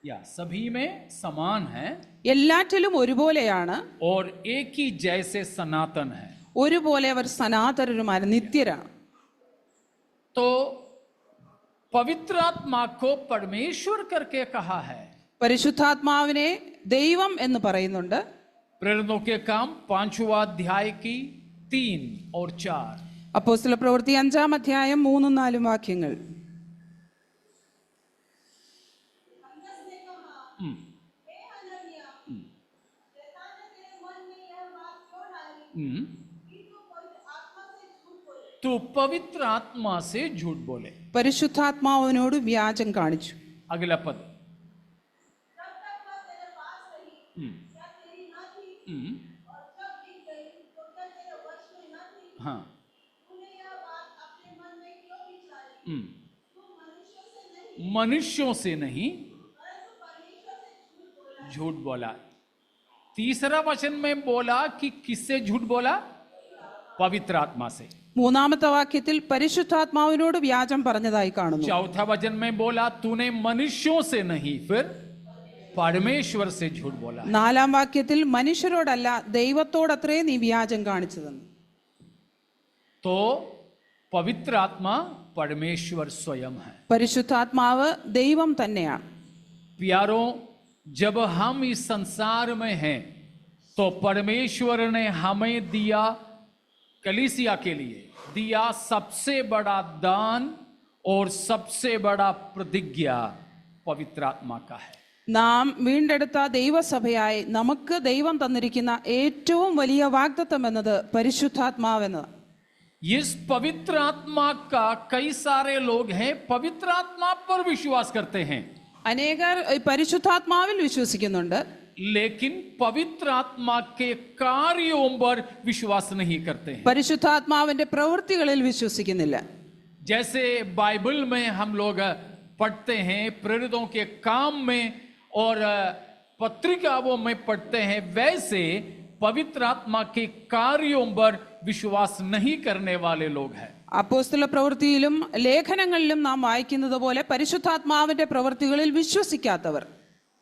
या सभी में समान है
എല്ലാറ്റിലും ഒരുപോലെയാണ്,
और एक ही जैसे सनातन है.
ഒരുപോലെ അവർ സനാതനരുമാണ്, നിത്യരാണ്.
तो पवित्र आत्मा को परमेश्वर करके कहा है.
പരിശുദ്ധാത്മാവിനെ ദൈവം എന്ന് പറയുന്നുണ്ട്.
प्रेरितों के काम 5वां अध्याय की 3 और 4.
അപ്പോസ്തല പ്രവൃത്തി 5-ാം അധ്യായം 3-4 വാക്യങ്ങൾ.
तो पवित्र आत्मा से झूठ बोले.
പരിശുദ്ധാത്മാവിനോട് വ്യാജം കാണിച്ചു.
अगला पद. हाँ. मनुष्यों से नहीं झूठ बोला. तीसरा वचन में बोला कि किससे झूठ बोला? पवित्र आत्मा से.
മൂന്നാമത്തെ വാക്യത്തിൽ പരിശുദ്ധാത്മാവിനോട് വ്യാജം പറഞ്ഞതായി കാണുന്നു.
चौथा वचन में बोला तूने मनुष्यों से नहीं फिर परमेश्वर से झूठ बोला.
4-ാം വാക്യത്തിൽ മനുഷ്യരോടല്ല ദൈവത്തോടത്രേ നീ വ്യാജം കാണിച്ചതെന്ന്.
तो पवित्र आत्मा परमेश्वर स्वयं है.
പരിശുദ്ധാത്മാവ് ദൈവം തന്നെയാണ്.
प्यारों, जब हम इस संसार में हैं तो परमेश्वर ने हमें दिया, कलीसिया के लिए दिया सबसे बड़ा दान और सबसे बड़ा प्रतिज्ञा पवित्र आत्मा का है.
നാം വീണ്ടെടുത്ത ദൈവസഭയായി നമുക്ക് ദൈവം തന്നിരിക്കുന്ന ഏറ്റവും വലിയ വാഗ്ദത്തം എന്നത് പരിശുദ്ധാത്മാവെന്നത്.
इस पवित्र आत्मा का कई सारे लोग हैं पवित्र आत्मा पर विश्वास करते हैं,
അനേകർ പരിശുദ്ധാത്മാവിൽ വിശ്വസിക്കുന്നുണ്ട്,
लेकिन पवित्र आत्मा के कार्यों पर विश्वास नहीं करते हैं.
പരിശുദ്ധാത്മാവിന്റെ പ്രവൃത്തികളിൽ വിശ്വസിക്കുന്നില്ല.
जैसे बाइबल में हम लोग पढ़ते हैं प्रेरितों के काम में और पत्रिकाओं में पढ़ते हैं, वैसे पवित्र आत्मा के कार्यों पर विश्वास नहीं करने वाले लोग हैं.
അപ്പോസ്തല പ്രവൃത്തിയിലും ലേഖനങ്ങളിലും നാം വായിക്കുന്നത് പോലെ പരിശുദ്ധാത്മാവിന്റെ പ്രവൃത്തികളിൽ വിശ്വസിക്കാത്തവർ.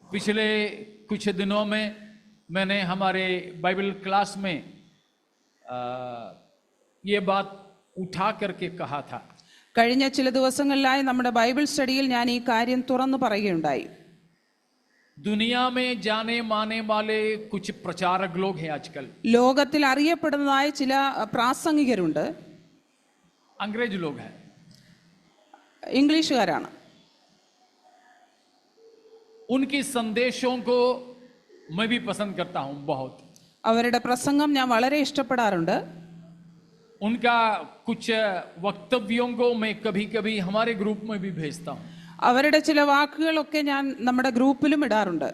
पिछले कुछ दिनों में मैंने हमारे बाइबल क्लास में ये बात उठा करके कहा था.
കഴിഞ്ഞ ചില ദിവസങ്ങളിലായി നമ്മുടെ ബൈബിൾ സ്റ്റഡിയിൽ ഞാൻ ഈ കാര്യം തുറന്നു പറയുകയുണ്ടായി.
दुनिया में जाने माने वाले कुछ प्रचारक लोग हैं आजकल.
ലോകത്തിൽ അറിയപ്പെടുന്നതായ ചില പ്രാസംഗികരുണ്ട്.
अंग्रेज लोग हैं,
ഇംഗ്ലീഷുകാരാണ്.
उनके संदेशों को मैं भी पसंद करता हूं बहुत.
അവരുടെ പ്രസംഗം ഞാൻ വളരെ ഇഷ്ടപ്പെടാറുണ്ട്.
उनका कुछ वक्तव्यों को मैं कभी कभी हमारे ग्रुप में भी भेजता हूं.
അവരുടെ ചില വാക്കുകളൊക്കെ ഞാൻ നമ്മുടെ ഗ്രൂപ്പിലും ഇടാറുണ്ട്.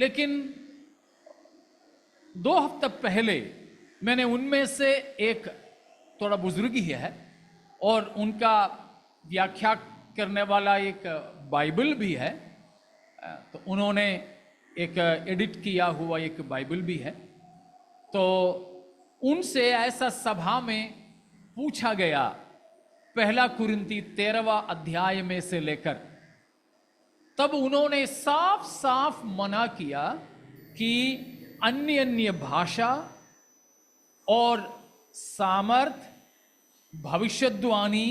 लेकिन 2 हफ्ते पहले मैंने उनमें से एक थोड़ा बुजुर्ग ही है और उनका व्याख्या करने वाला एक बाइबल भी है, तो उन्होंने एक एडिट किया हुआ एक बाइबल भी है. तो उनसे ऐसा सभा में पूछा गया, 1 कुरिन्ती 13वां अध्याय में से लेकर, तब उन्होंने साफ साफ मना किया कि अन्य अन्य भाषा और सामर्थ, भविष्यद्वाणी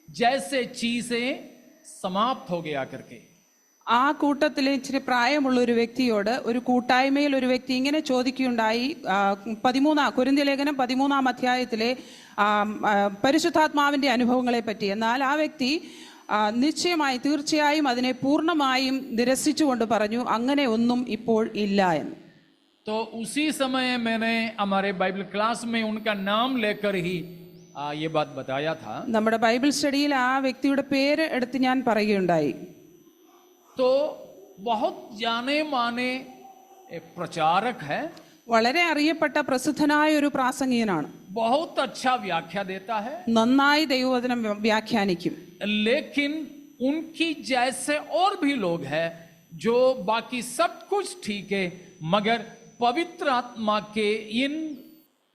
जैसे चीजें समाप्त हो गया करके.
ആ കൂട്ടത്തിലെ ഇച്ചിരി പ്രായമുള്ള ഒരു വ്യക്തിയോട് ഒരു കൂട്ടായ്മയിൽ ഒരു വ്യക്തി ഇങ്ങനെ ചോദിക്കുകയുണ്ടായി. 13 കൊരിന്ത്യ ലേഖനം 13-ാം അധ്യായത്തിലെ പരിശുദ്ധാത്മാവിന്റെ അനുഭവങ്ങളെ പറ്റി. എന്നാൽ ആ വ്യക്തി നിശ്ചയമായി തീർച്ചയായും അതിനെ പൂർണ്ണമായും നിരസിച്ചുകൊണ്ട് പറഞ്ഞു, അങ്ങനെ ഒന്നും ഇപ്പോൾ ഇല്ല എന്ന്.
तो उसी समय मैंने हमारे बाइबल क्लास में उनका नाम लेकर ही ये बात बताया था.
നമ്മുടെ ബൈബിൾ സ്റ്റഡിയിൽ ആ വ്യക്തിയുടെ പേര് എടുത്ത് ഞാൻ പറയുകയുണ്ടായി.
तो बहुत जाने माने प्रचारक है.
വളരെ അറിയപ്പെട്ട പ്രസിദ്ധനായ ഒരു പ്രാസംഗികനാണ്.
बहुत अच्छा व्याख्या देता है,
നന്നായി ദൈവവചനം വ്യാഖ്യാനിക്കും.
लेकिन उनकी जैसे और भी लोग हैं जो बाकी सब कुछ ठीक है मगर पवित्र आत्मा के इन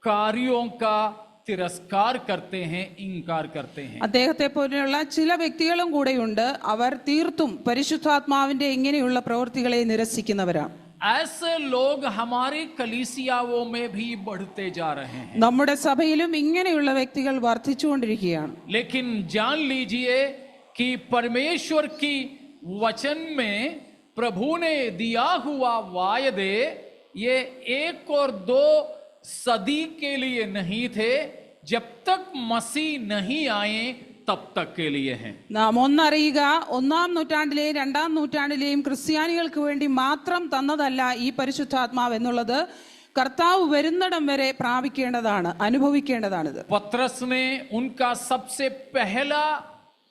कार्यों का तिरस्कार करते हैं, इनकार करते हैं.
അദ്ദേഹത്തെ പോലെയുള്ള ചില വ്യക്തികളും കൂടെയുണ്ട്. അവർ തീർത്തും പരിശുദ്ധാത്മാവിന്റെ ഇങ്ങനെയുള്ള പ്രവൃത്തികളെ നിരസിക്കുന്നവരാണ്.
ऐसे लोग हमारी कलीसियाओं में भी बढ़ते जा रहे हैं.
നമ്മുടെ സഭയിലും ഇങ്ങനെയുള്ള വ്യക്തികൾ വർദ്ധിച്ചുകൊണ്ടിരിക്കുകയാണ്.
लेकिन जान लीजिए कि परमेश्वर की वचन में प्रभु ने दिया हुआ वायदे ये 1 और 2 सदी के लिए नहीं थे, जब तक मसीह नहीं आए तब तक के लिए हैं.
നാം ഒന്നറിയുക, 1-ാം നൂറ്റാണ്ടിലെയും 2-ാം നൂറ്റാണ്ടിലെയും ക്രിസ്ത്യാനികൾക്ക് വേണ്ടി മാത്രം തന്നതല്ല ഈ പരിശുദ്ധാത്മാവ് എന്നുള്ളത്. കർത്താവ് വരുന്നിടം വരെ പ്രാപിക്കേണ്ടതാണ്, അനുഭവിക്കേണ്ടതാണിത്.
पत्रस ने उनका सबसे पहला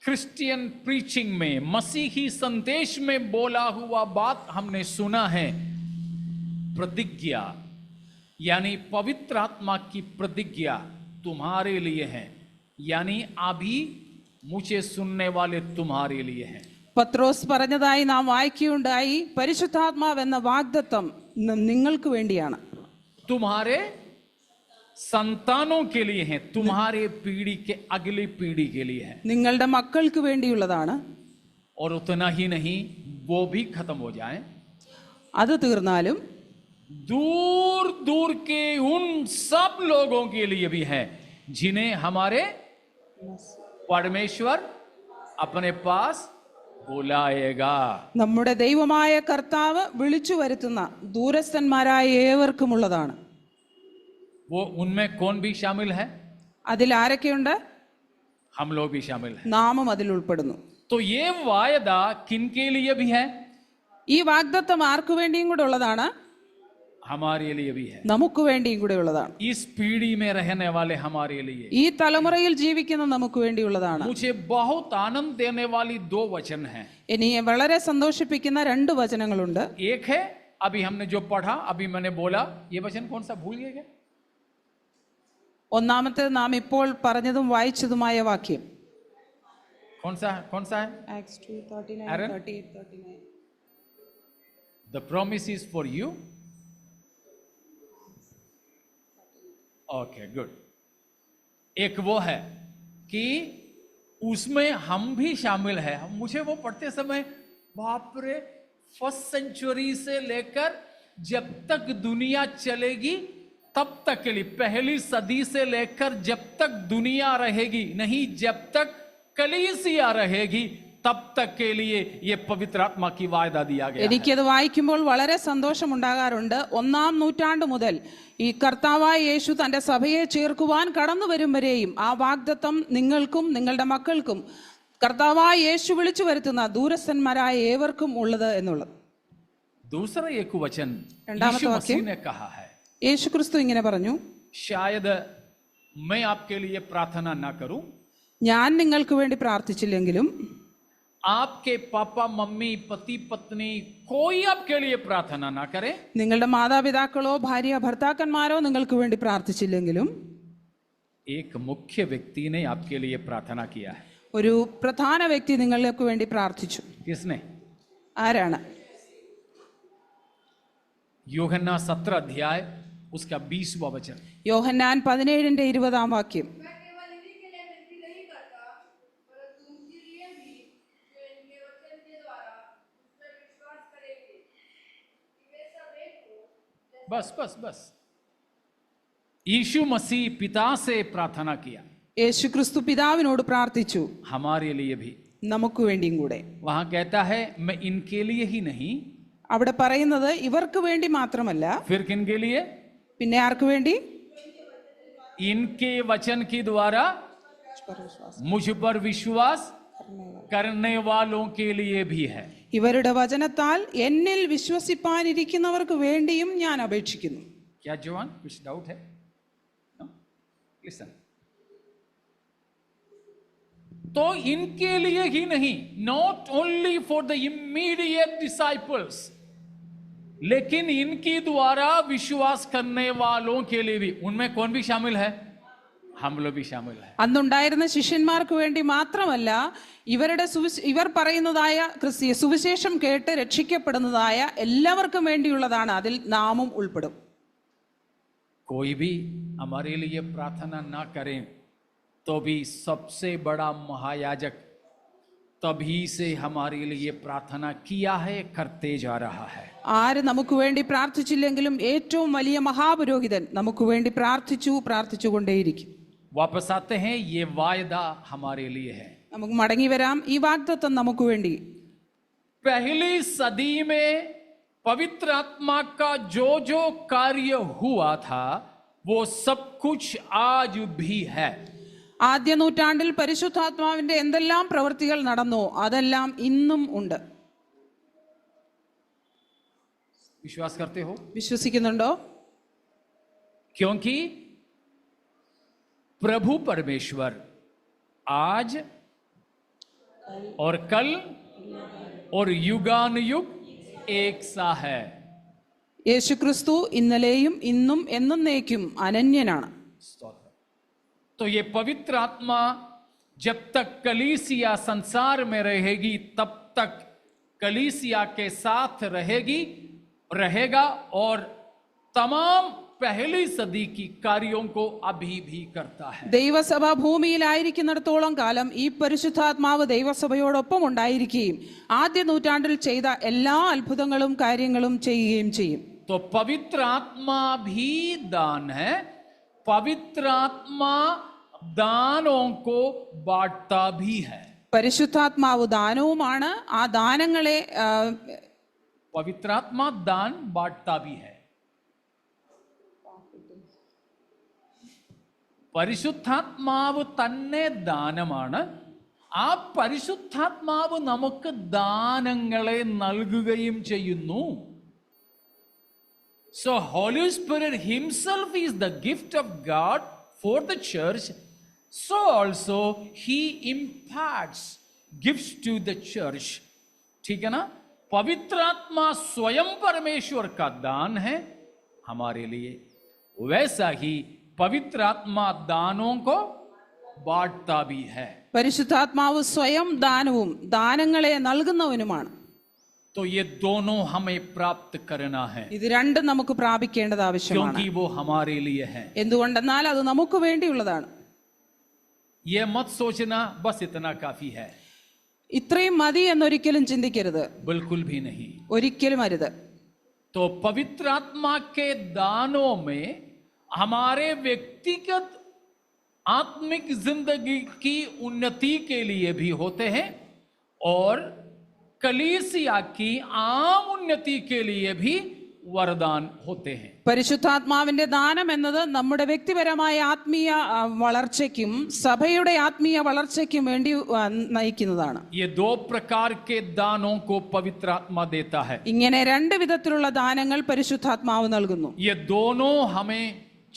क्रिश्चियन प्रीचिंग में, मसीही संदेश में बोला हुआ बात हमने सुना है, प्रतिज्ञा, यानी पवित्र आत्मा की प्रतिज्ञा तुम्हारे लिए है, यानी अभी मुझे सुनने वाले तुम्हारे लिए हैं.
പത്രോസ് പറഞ്ഞതായി നാം വായിക്കുകയുണ്ടായി, പരിശുദ്ധാത്മാവ് എന്ന വാഗ്ദത്തം നിങ്ങൾക്ക് വേണ്ടിയാണ്,
तुम्हारे संतानों के लिए है, तुम्हारे पीढ़ी के अगली पीढ़ी के लिए है.
നിങ്ങളുടെ മക്കൾക്ക് വേണ്ടിയുള്ളതാണ്.
और उतना ही नहीं, वो भी खत्म हो जाए,
അത് തീർന്നാലും
दूर दूर के उन सब लोगों के लिए भी है जिन्हें हमारे परमेश्वर अपने पास बुलाएगा.
നമ്മുടെ ദൈവമായ കർത്താവ് വിളിച്ചു വരുത്തുന്ന ദൂരസ്ഥന്മാരായ ഏവർക്കുമുള്ളതാണ്.
वो उनमें कौन भी शामिल है?
അതിൽ ആരൊക്കെയുണ്ട്?
हम लोग भी शामिल हैं.
നാമും അതിൽ ഉൾപ്പെടുന്നു.
तो ये वायदा किन के लिए भी है?
ഈ വാഗ്ദത്തം ആർക്കു വേണ്ടിയും കൂടെ ഉള്ളതാണ്?
हमारे लिए भी है.
നമുക്ക് വേണ്ടിയും കൂടെ ഉള്ളതാണ്.
इस पीढ़ी में रहने वाले हमारे लिए.
ഈ തലമുറയിൽ ജീവിക്കുന്ന നമുക്ക് വേണ്ടിയുള്ളതാണ്.
मुझे बहुत आनंद देने वाली 2 वचन हैं.
ഇനി വളരെ സന്തോഷിപ്പിക്കുന്ന 2 വചനങ്ങളുണ്ട്.
एक है अभी हमने जो पढ़ा, अभी मैंने बोला, ये वचन कौन सा भूल गए क्या?
ഒന്നാമത്തെ നാം ഇപ്പോൾ പറഞ്ഞതും വായിച്ചതുമായ വാക്യം
कौन सा है?
Acts 2:39,
Aaron?
38, 39.
The promise is for you. Okay, good. एक वो है कि उसमें हम भी शामिल है. मुझे वो पढ़ते समय बाप रे, 1st सेंचुरी से लेकर जब तक दुनिया चलेगी तब तक के लिए, पहली सदी से लेकर जब तक दुनिया रहेगी, नहीं जब तक कलीसिया रहेगी तब तक के लिए ये पवित्र आत्मा की वायदा दिया गया है.
എനിക്കത് വായിക്കുമ്പോൾ വളരെ സന്തോഷമുണ്ടാകാറുണ്ട്. 1-ാം നൂറ്റാണ്ട് മുതൽ ഈ കർത്താവായ യേശു തന്റെ സഭയെ ചേർക്കുവാൻ കടന്നു വരും വരെയും ആ വാഗ്ദത്തം നിങ്ങൾക്കും നിങ്ങളുടെ മക്കൾക്കും കർത്താവായ യേശു വിളിച്ചു വരുത്തുന്ന ദൂരസ്ഥന്മാരായ ഏവർക്കും ഉള്ളത് എന്നുള്ളത്.
दूसरा एक वचन
രണ്ടാമത്തെ
यीशु
വാക്യം
मसीह ने कहा है,
യേശു ക്രിസ്തു ഇങ്ങനെ പറഞ്ഞു,
शायद मैं आपके लिए प्रार्थना ना करूं,
ഞാൻ നിങ്ങൾക്ക് വേണ്ടി പ്രാർത്ഥിച്ചില്ലെങ്കിലും
आपके पापा मम्मी पति पत्नी कोई आपके लिए प्रार्थना ना करे,
നിങ്ങളുടെ മാതാപിതാക്കളോ ഭാര്യ ഭർത്താക്കന്മാരോ നിങ്ങൾക്ക് വേണ്ടി പ്രാർത്ഥിച്ചില്ലെങ്കിലും
एक मुख्य व्यक्ति ने आपके लिए प्रार्थना किया है.
ഒരു പ്രധാന വ്യക്തി നിങ്ങൾക്ക് വേണ്ടി പ്രാർത്ഥിച്ചു.
किसने?
ആരാണ്?
यूहन्ना 17 अध्याय उसका 20वां वचन.
യോഹന്നാൻ 17:20 വാക്യം.
बस यीशु मसीह पिता से प्रार्थना किया,
യേശു ക്രിസ്തു പിതാവിനോട് പ്രാർത്ഥിച്ചു,
हमारे लिए भी.
നമുക്ക് വേണ്ടിയും കൂടെ.
वहां कहता है मैं इनके लिए ही नहीं,
അവിടെ പറയുന്നത് ഇവർക്ക് വേണ്ടി മാത്രമല്ല,
फिर किन के लिए?
പിന്നെ ആർക്ക് വേണ്ടി?
इनके वचन के द्वारा मुझ पर विश्वास करने वालों के लिए भी है.
ഇവരുടെ വചനത്താൽ എന്നിൽ വിശ്വസിപ്പാനിരിക്കുന്നവർക്ക് വേണ്ടിയും ഞാൻ അപേക്ഷിക്കുന്നു.
क्या जवान, कुछ डाउट है? लिसन. तो इनके लिए ही नहीं, not only for the immediate disciples, लेकिन इनकी द्वारा विश्वास करने वालों के लिए भी, उनमें कौन भी शामिल है? हम लोग भी शामिल है.
അന്നുണ്ടായിരുന്ന ശിഷ്യന്മാർക്ക് വേണ്ടി മാത്രമല്ല, ഇവർ പറയുന്നതായ ക്രിസ്തീയ സുവിശേഷം കേട്ട് രക്ഷിക്കപ്പെടുന്നതായ എല്ലാവർക്കും വേണ്ടിയുള്ളതാണ്. അതിൽ നാമും ഉൾപ്പെടും.
कोई भी हमारे लिए प्रार्थना ना करें तो भी सबसे बड़ा महायाजक तभी से हमारे लिए प्रार्थना किया है, करते जा रहा है.
ആര് നമുക്ക് വേണ്ടി പ്രാർത്ഥിച്ചില്ലെങ്കിലും ഏറ്റവും വലിയ മഹാപുരോഹിതൻ നമുക്ക് വേണ്ടി പ്രാർത്ഥിച്ചുകൊണ്ടേയിരിക്കും.
वापस आते हैं, ये वायदा हमारे लिए है.
നമുക്ക് മടങ്ങി വരാം. ഈ വാഗ്ദത്തം നമുക്ക് വേണ്ടി
पहली सदी में पवित्र आत्मा का जो जो कार्य हुआ था वो सब कुछ आज भी है.
ആദ്യ നൂറ്റാണ്ടിൽ പരിശുദ്ധാത്മാവിന്റെ എന്തെല്ലാം പ്രവൃത്തികൾ നടന്നോ അതെല്ലാം ഇന്നും ഉണ്ട്.
विश्वास करते हो?
വിശ്വസിക്കുന്നുണ്ടോ?
क्योंकि प्रभु परमेश्वर आज और कल और युगानुयुग एक सा है.
യേശുക്രിസ്തു ഇന്നലെയും ഇന്നും എന്നേക്കും അനന്യനാണ്.
तो ये पवित्र आत्मा जब तक कलीसिया संसार में रहेगी तब तक कलीसिया के साथ रहेगा और तमाम पहली सदी की कार्यों को अभी भी करता है.
ദൈവസഭ ഭൂമിയിലായിരിക്കുന്നിടത്തോളം കാലം ഈ പരിശുദ്ധാത്മാവ് ദൈവസഭയോടൊപ്പം ഉണ്ടായിരിക്കുകയും ആദ്യ നൂറ്റാണ്ടിൽ ചെയ്ത എല്ലാ അത്ഭുതങ്ങളും കാര്യങ്ങളും ചെയ്യുകയും ചെയ്യും.
तो पवित्र आत्मा भी दान है. पवित्र आत्मा दानों को बांटता भी है.
പരിശുദ്ധാത്മാവ് ദാനവുമാണ്. ആ ദാനങ്ങളെ
पवित्र आत्मा दान बांटता भी है. പരിശുദ്ധാത്മാവ് തന്നെ ദാനമാണ്. ആ പരിശുദ്ധാത്മാവ് നമുക്ക് ദാനങ്ങളെ നൽകുകയും ചെയ്യുന്നു. So Holy Spirit himself is the gift of God for the church. So also he imparts gifts to the church. ठीक है ना? पवित्र आत्मा स्वयं परमेश्वर का दान है हमारे लिए. वैसा ही पवित्र आत्मा दानों को बांटता भी है.
പരിശുദ്ധാത്മാവ് സ്വയം ദാനവും ദാനങ്ങളെ നൽകുന്നവനുമാണ്.
तो ये दोनों हमें प्राप्त करना है.
ഇത് രണ്ടും നമുക്ക് പ്രാപിക്കേണ്ടത് ആവശ്യമാണ്.
क्योंकि वो हमारे लिए है.
എന്തുകൊണ്ടെന്നാൽ അത് നമുക്ക് വേണ്ടിയുള്ളതാണ്.
ये मत सोचना बस इतना काफी है.
ഇത്രയും മതി എന്നൊരിക്കലും ചിന്തിക്കരുത്.
बिल्कुल भी नहीं.
ഒരിക്കലും അരുത്.
तो पवित्र आत्मा के दानों में हमारे व्यक्तिगत आत्मिक जिंदगी की उन्नति के लिए भी होते हैं और कलीसिया की आम उन्नति के लिए भी वरदान होते हैं.
പരിശുദ്ധാത്മാവിന്റെ ദാനം എന്നത് നമ്മുടെ വ്യക്തിപരമായ ആത്മീയ വളർച്ചയ്ക്കും സഭയുടെ ആത്മീയ വളർച്ചയ്ക്കും വേണ്ടി നയിക്കുന്നതാണ്.
ये दो प्रकार के दानों को पवित्र आत्मा देता है.
ഇങ്ങനെ രണ്ട് വിധത്തിലുള്ള ദാനങ്ങൾ പരിശുദ്ധാത്മാവ് നൽകുന്നു.
ये दोनों हमें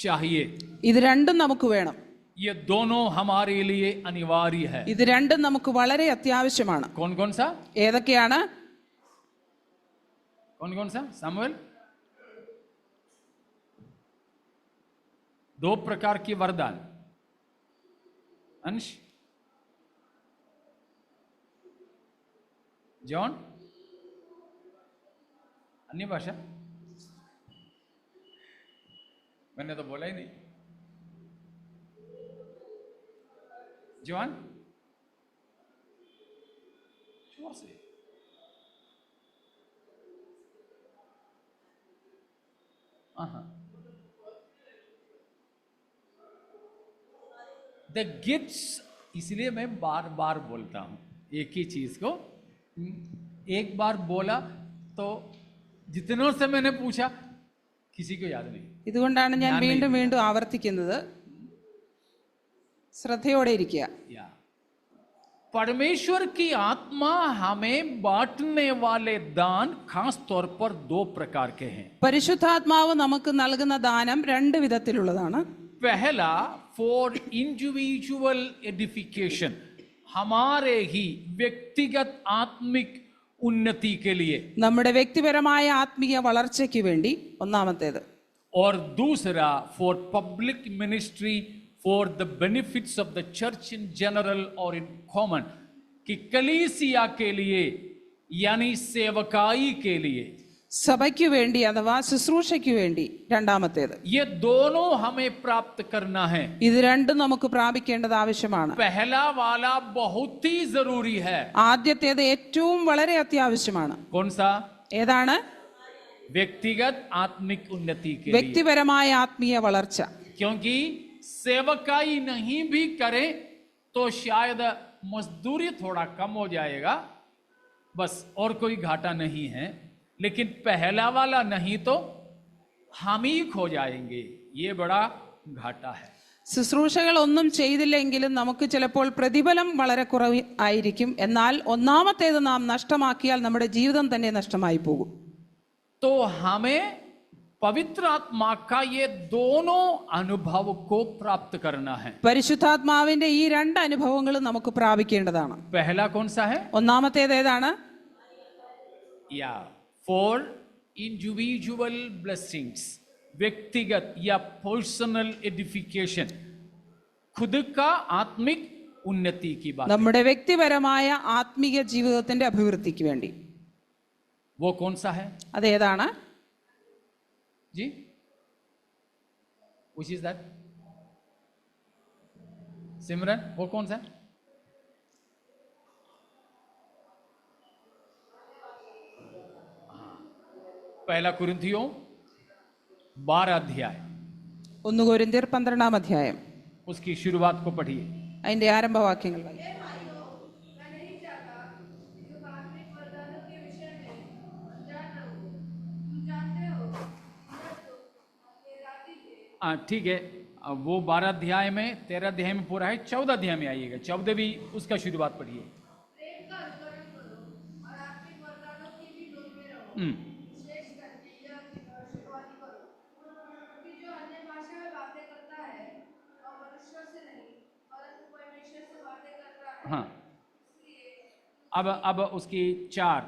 चाहिए.
ഇത് രണ്ടും നമുക്ക് വേണം.
ये दोनों हमारे लिए अनिवार्य है.
ഇത് രണ്ടും നമുക്ക് വളരെ അത്യാവശ്യമാണ്.
कौन कौन सा?
ഏതൊക്കെയാണ്?
कौन कौन सा? सामुएल, दो प्रकार की वरदान. अंश, जॉन, अन्य भाषा मैंने तो बोला ही नहीं. जॉन, जोर से. द गिफ्ट्स, इसलिए मैं बार बार बोलता हूं एक ही चीज को. एक बार बोला तो जितनों से मैंने पूछा किसी को याद नहीं.
ഇതുകൊണ്ടാണ് ഞാൻ വീണ്ടും വീണ്ടും ആവർത്തിക്കുന്നത്. ശ്രദ്ധയോടെ ഇരിക്കുക.
परमेश्वर की आत्मा हमें बांटने वाले दान खास तौर पर दो प्रकार के हैं.
പരിശുദ്ധാത്മാവ് നമുക്ക് നൽകുന്ന ദാനം രണ്ട് വിധത്തിലുള്ളതാണ്.
पहला फॉर इंडिविजुअल एडिफिकेशन, हमारे ही व्यक्तिगत आत्मिक उन्नति के लिए,
നമ്മുടെ വ്യക്തിപരമായ ആത്മീയ വളർച്ചയ്ക്ക് വേണ്ടി ഒന്നാമത്തേത്.
और दूसरा for public ministry, for the benefits of the church in general और इन कॉमन, कि कलीसिया के लिए यानी सेवकाई के लिए,
സഭയ്ക്ക് വേണ്ടി അഥവാ ശുശ്രൂഷയ്ക്ക് വേണ്ടി രണ്ടാമത്തേത്.
ये दोनों हमें प्राप्त करना है.
ഇത് രണ്ടും നമുക്ക് പ്രാപിക്കേണ്ടത് ആവശ്യമാണ്.
पहला वाला बहुत ही जरूरी है.
ആദ്യത്തേത് ഏറ്റവും വളരെ അത്യാവശ്യമാണ്.
कौन सा?
ഏതാണ്?
व्यक्तिगत आत्मिक उन्नति के लिए.
വ്യക്തിപരമായ ആത്മീയ വളർച്ച.
क्योंकि सेवकाई नहीं भी करे तो शायद मजदूरी थोड़ा कम हो जाएगा, बस और कोई घाटा नहीं है. लेकिन पहला वाला नहीं तो हम ही खो जाएंगे, ये बड़ा घाटा है.
ശുശ്രൂഷകൾ ഒന്നും ചെയ്തില്ലെങ്കിലും നമുക്ക് ചിലപ്പോൾ പ്രതിഫലം വളരെ കുറവ് ആയിരിക്കും. എന്നാൽ ഒന്നാമത്തേത് നാം നഷ്ടമാക്കിയാൽ നമ്മുടെ ജീവിതം തന്നെ നഷ്ടമായി പോകും.
तो हमें पवित्र आत्मा का ये दोनों अनुभव को प्राप्त करना है.
പരിശുദ്ധാത്മാവിന്റെ ഈ രണ്ട് അനുഭവങ്ങളും നമുക്ക് പ്രാപിക്കേണ്ടതാണ്.
पहला कौन सा है?
ഒന്നാമത്തേത് ഏതാണ്?
या फॉर इंडिविजुअल ब्लेसिंग्स, व्यक्तिगत या पर्सनल एडिफिकेशन, खुद का आत्मिक उन्नति की बात.
നമ്മുടെ വ്യക്തിപരമായ ആത്മീയ ജീവിതത്തിന്റെ അഭിവൃദ്ധിക്ക് വേണ്ടി.
वो कौन सा है
അതേതാണ്?
जी? Which is that? सिमरन, वो कौन सा है? पहला कुरिन्थियों 12 अध्याय,
1 കൊരിന്ത്യർ 12 അധ്യായം,
उसकी शुरुआत को पढ़िए.
അതിന്റെ ആരംഭവാക്യങ്ങൾ വായിക്കാം.
ठीक है, वो 12 अध्याय में, 13 अध्याय में पूरा है. 14 अध्याय में आइएगा. 14 भी उसका शुरुआत पढ़िए. हाँ, अब उसकी 4.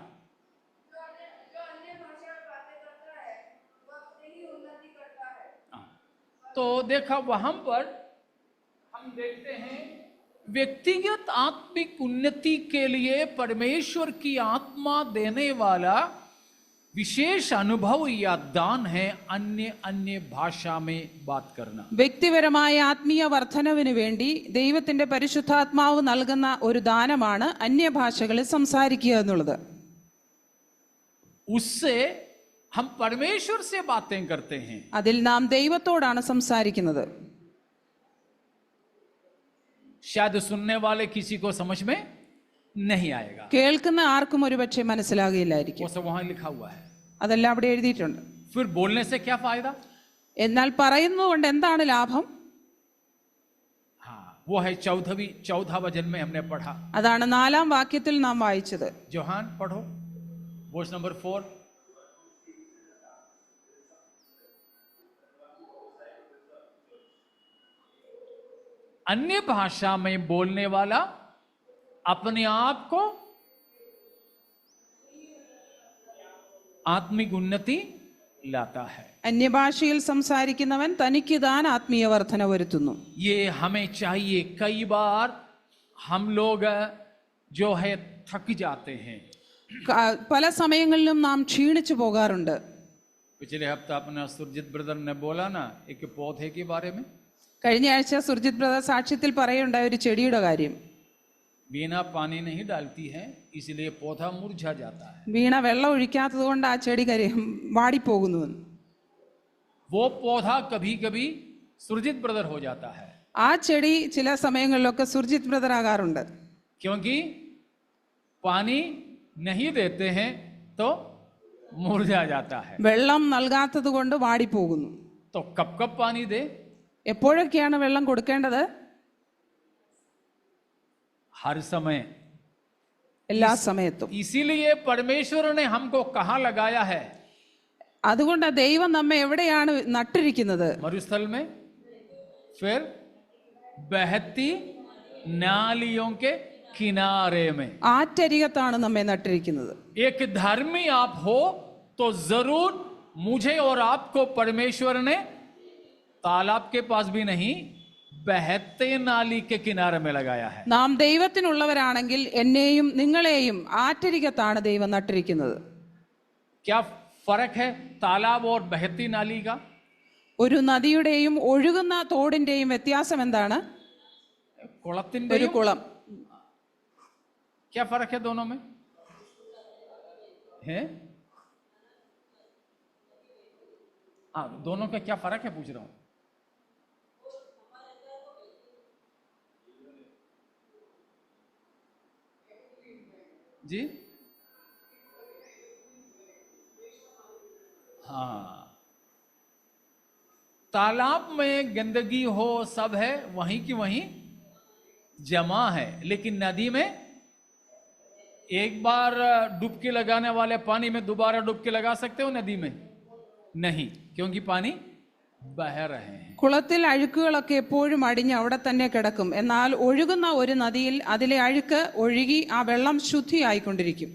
तो देखा वहां पर हम देखते हैं व्यक्तिगत आत्मिक उन्नति के लिए परमेश्वर की आत्मा देने वाला विशेष अनुभव या दान है अन्य अन्य भाषा में बात करना.
വ്യക്തിപരമായ ആത്മീയ വർധനവിന് വേണ്ടി ദൈവത്തിന്റെ പരിശുദ്ധാത്മാവ് നൽകുന്ന ഒരു ദാനമാണ് അന്യഭാഷകളിൽ സംസാരിക്കുക എന്നുള്ളത്.
उससे हम परमेश्वर से बातें करते हैं.
അതിൽ നാം ദൈവത്തോടാണ് സംസാരിക്കുന്നത്.
शायद सुनने वाले किसी को समझ में नहीं आएगा.
കേൾക്കുന്ന ആർക്കും ഒരുപക്ഷെ മനസ്സിലാകില്ലായിരിക്കും.
वो सब वहां लिखा हुआ है.
അതെല്ലാം അവിടെ എഴുതിയിട്ടുണ്ട്.
फिर बोलने से क्या फायदा?
എന്നാൽ പറയുന്നതുകൊണ്ട് എന്താണ് ലാഭം?
हाँ, वो है 14वां वचन में हमने पढ़ा.
അതാണ് 4-ാം വാക്യത്തിൽ നാം വായിച്ചത്.
जोहान पढ़ो, वर्स नंबर 4. अन्य भाषा में बोलने वाला अपने आप को आत्मिक उन्नति लाता है.
അന്യഭാഷയിൽ സംസാരിക്കുന്നവൻ തനിക്ക് താൻ ആത്മീയ വർധന വരുത്തുന്നു.
ये हमें चाहिए. कई बार हम लोग जो है थक जाते हैं.
പല സമയങ്ങളിലും നാം ക്ഷീണിച്ചു പോകാറുണ്ട്.
पिछले हफ्ता अपना सुरजीत ब्रदर ने बोला ना एक पौधे के बारे में.
കഴിഞ്ഞ ആഴ്ച സുർജിത് ബ്രദർ സാക്ഷ്യത്തിൽ പറയുണ്ടായ ഒരു ചെടിയുടെ കാര്യം.
बिना पानी नहीं डालती है इसलिए पौधा मुरझा जाता है.
വീണ വെള്ളം ഒഴിക്കാത്തത് കൊണ്ട് ആ ചെടി വാടിപ്പോകുന്നു.
वो पौधा कभी कभी सुरजीत ब्रदर हो जाता है.
ആ ചെടി ചില സമയങ്ങളിലൊക്കെ സുർജിത് ബ്രദർ ആകാറുണ്ട്.
क्योंकि पानी नहीं देते हैं तो मुरझा जाता है.
വെള്ളം നൽകാത്തത് കൊണ്ട് വാടിപ്പോകുന്നു.
तो कब कब पानी दे?
എപ്പോഴൊക്കെയാണ് വെള്ളം കൊടുക്കേണ്ടത്?
हर समय,
എല്ലാ സമയത്തും.
इसीलिए परमेश्वर ने हमको कहाँ लगाया है?
അതുകൊണ്ട് ദൈവം നമ്മെ എവിടെയാണ് നട്ടിരിക്കുന്നത്?
मरुस्थल में, फिर बहती नालियों के किनारे में।
ആറ്റരികത്താണ് നമ്മെ നട്ടിരിക്കുന്നത്.
एक धर्मी आप हो तो जरूर मुझे और आपको परमेश्वर ने तालाब के पास भी नहीं, बहते नाली के किनारे में लगाया है.
നാം ദൈവത്തിനുള്ളവരാണെങ്കിൽ എന്നെയും നിങ്ങളെയും ആറ്റരികത്താണ് ദൈവം നട്ടിരിക്കുന്നത്.
क्या फर्क है तालाब और बहती नाली का?
ഒരു നദിയുടെയും ഒഴുകുന്ന തോടിന്റെയും വ്യത്യാസം എന്താണ്? ഒരു കുളം.
क्या फर्क है दोनों में? है? हाँ, दोनों का क्या फर्क है पूछ रहा हूं. जी हाँ, तालाब में गंदगी हो सब है वहीं की वहीं जमा है, लेकिन नदी में एक बार डुबकी लगाने वाले पानी में दोबारा डुबकी लगा सकते हो? नदी में नहीं, क्योंकि पानी बह रहे हैं.
കുളത്തിൽ അഴുക്കുകളൊക്കെ എപ്പോഴും അടിഞ്ഞ് അവിടെ തന്നെ കിടക്കും. എന്നാൽ ഒഴുകുന്ന ഒരു നദിയിൽ അതിലെ അഴുക്ക് ഒഴുകി ആ വെള്ളം ശുദ്ധിയായിക്കൊണ്ടിരിക്കും.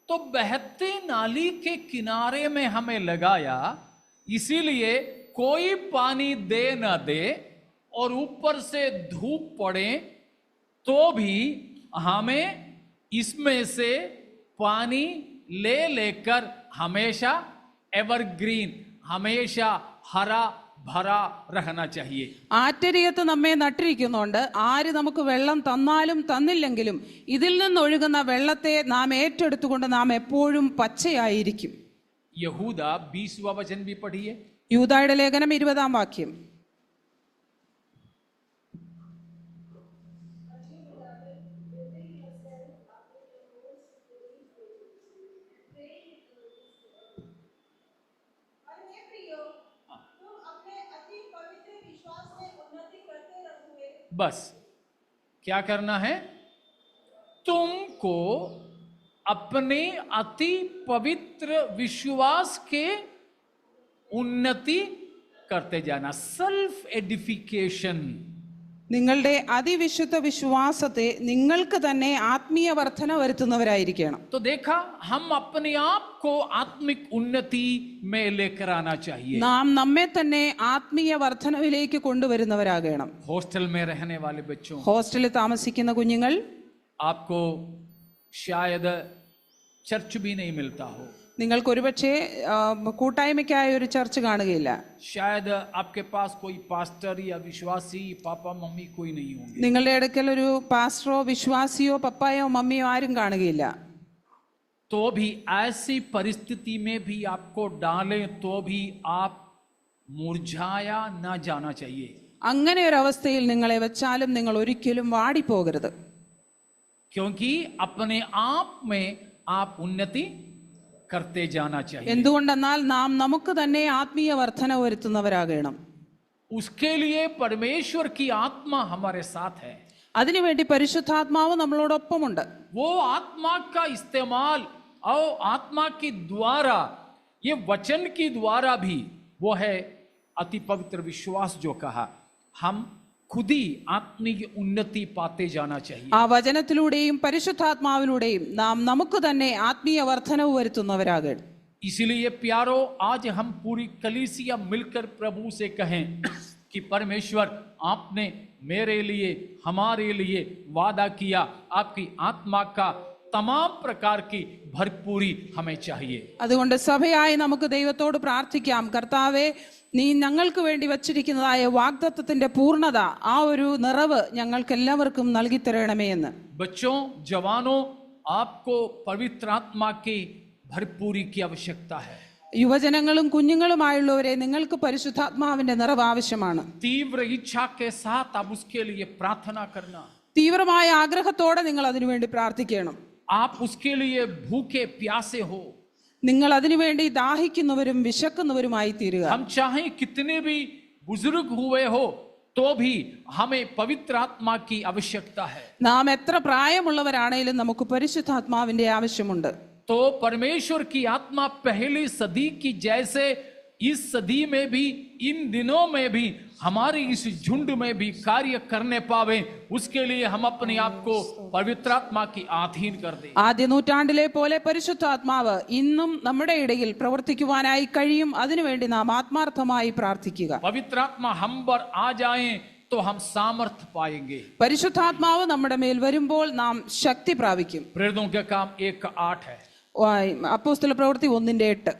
तो बहती नाली के किनारे में हमें लगाया, इसीलिए कोई पानी दे न दे और ऊपर से धूप पड़े तो भी हमें इसमें से पानी ले लेकर हमेशा एवरग्रीन, हमेशा हरा भरा रहना चाहिए.
ആറ്റരികത്ത് നമ്മെ നട്ടിരിക്കുന്നുണ്ട്. ആര് നമുക്ക് വെള്ളം തന്നാലും തന്നില്ലെങ്കിലും ഇതിൽ നിന്നൊഴുകുന്ന വെള്ളത്തെ നാം ഏറ്റെടുത്തുകൊണ്ട് നാം എപ്പോഴും പച്ചയായിരിക്കും.
यहूदा 20वां वचन भी पढ़िए.
യൂദായുടെ ലേഖനം 20-ാം വാക്യം.
बस क्या करना है? तुमको अपने अति पवित्र विश्वास के उन्नति करते जाना. Self edification.
നിങ്ങളുടെ അതിവിശുദ്ധ വിശ്വാസത്തെ നിങ്ങൾക്ക് തന്നെ ആത്മീയ വർധന വരുത്തുന്നവരായിരിക്കണം.
तो देखा, हम अपने आप को आत्मिक उन्नति में लेकर आना चाहिए.
നാം നമ്മെ തന്നെ ആത്മീയ വർധനവിലേക്ക് കൊണ്ടുവരുന്നവരാകണം.
हॉस्टल में रहने वाले बच्चों,
ഹോസ്റ്റലിൽ താമസിക്കുന്ന കുഞ്ഞുങ്ങൾ,
आपको शायद चर्च भी नहीं मिलता हो.
നിങ്ങൾക്ക് ഒരുപക്ഷെ കൂട്ടായ്മയ്ക്കായ ഒരു ചർച്ച് കാണുകയില്ല.
शायद आपके पास कोई पास्टर या विश्वासी पापा मम्मी कोई नहीं होंगे.
നിങ്ങളുടെ അടുക്കൽ ഒരു പാസ്റ്ററോ വിശ്വാസിയോ പപ്പായോ മമ്മിയോ ആരും കാണുകയില്ല.
तो भी ऐसी परिस्थिति में भी आपको डालें तो भी आप मुरझाया ना जाना चाहिए.
അങ്ങനെ ഒരു അവസ്ഥയിൽ നിങ്ങളെ വെച്ചാലും നിങ്ങൾ ഒരിക്കലും വാടിപ്പോകരുത്.
क्योंकि अपने आप में आप उन्नति करते जाना चाहिए.
എന്തുകൊണ്ടെന്നാൽ നാം നമുക്ക് തന്നെ ആത്മീയ വർധന വരുത്തുന്നവരാകണം.
उसके लिए परमेश्वर की आत्मा हमारे साथ है.
അതിനുവേണ്ടി പരിശുദ്ധാത്മാവ് നമ്മളോടൊപ്പമുണ്ട്.
वो आत्मा का इस्तेमाल और आत्मा के द्वारा, ये वचन के द्वारा भी, वो है अति पवित्र विश्वास जो कहा, हम खुद ही आत्मिक उन्नति पाते जाना चाहिए.
ആ വചനത്തിലൂടെയും പരിശുദ്ധാത്മാവിലൂടെയും നാം നമുക്ക് തന്നെ ആത്മീയ വർധനവ് വരുത്തുന്നവരാകണം.
इसलिए प्यारो, आज हम पूरी कलीसिया मिलकर प्रभु से कहें कि परमेश्वर, आपने मेरे लिए, हमारे लिए वादा किया, आपकी आत्मा का तमाम प्रकार की भरपूरी हमें चाहिए.
അതുകൊണ്ട് സഭയായി നമുക്ക് ദൈവത്തോട് പ്രാർത്ഥിക്കാം. കർത്താവേ, നീ ഞങ്ങൾക്ക് വേണ്ടി വച്ചിരിക്കുന്നതായ വാഗ്ദത്തത്തിന്റെ പൂർണ്ണത, ആ ഒരു നിറവ് ഞങ്ങൾക്ക് എല്ലാവർക്കും നൽകി തരണമേ എന്ന്.
बच्चों, जवानों, आपको पवित्र आत्मा की भरपूरी की आवश्यकता है.
യുവജനങ്ങളും കുഞ്ഞുങ്ങളുമായുള്ളവരെ, നിങ്ങൾക്ക് പരിശുദ്ധാത്മാവിന്റെ നിറവ് ആവശ്യമാണ്.
तीव्र इच्छा के साथ आप उसके लिए प्रार्थना करना.
തീവ്രമായ ആഗ്രഹത്തോടെ നിങ്ങൾ അതിനുവേണ്ടി പ്രാർത്ഥിക്കണം.
आप उसके लिए भूखे प्यासे हो.
നിങ്ങൾ അതിനുവേണ്ടി ദാഹിക്കുന്നവരും വിശക്കുന്നവരുമായി തീരുക.
हम चाहे कितने भी बुजुर्ग हुए हो तो भी हमें पवित्र आत्मा की आवश्यकता है.
നാം എത്ര പ്രായമുള്ളവരാണെങ്കിലും നമുക്ക് പരിശുദ്ധാത്മാവിന്റെ ആവശ്യമുണ്ട്.
तो परमेश्वर की आत्मा पहली सदी की जैसे इस सदी में भी, इन दिनों में भी हमारे इस झुंड में भी कार्य करने पावे, उसके लिए हम अपने आप को पवित्र आत्मा की अधीन कर दें।
ആദ്യ നൂറ്റാണ്ടിലെ പോലെ പരിശുദ്ധാത്മാവ് ഇന്നും നമ്മുടെ ഇടയിൽ പ്രവർത്തിക്കുവാനായി കഴിയും. അതിനുവേണ്ടി നാം ആത്മാർത്ഥമായി പ്രാർത്ഥിക്കുക.
पवित्र आत्मा हम पर आ जाए तो हम सामर्थ पाएंगे.
പരിശുദ്ധാത്മാവ് നമ്മുടെ മേൽ വരുമ്പോൾ നാം ശക്തി പ്രാപിക്കും.
प्रेरितों के काम 1:8 है.
അപ്പോസ്തല പ്രവൃത്തി 1:8.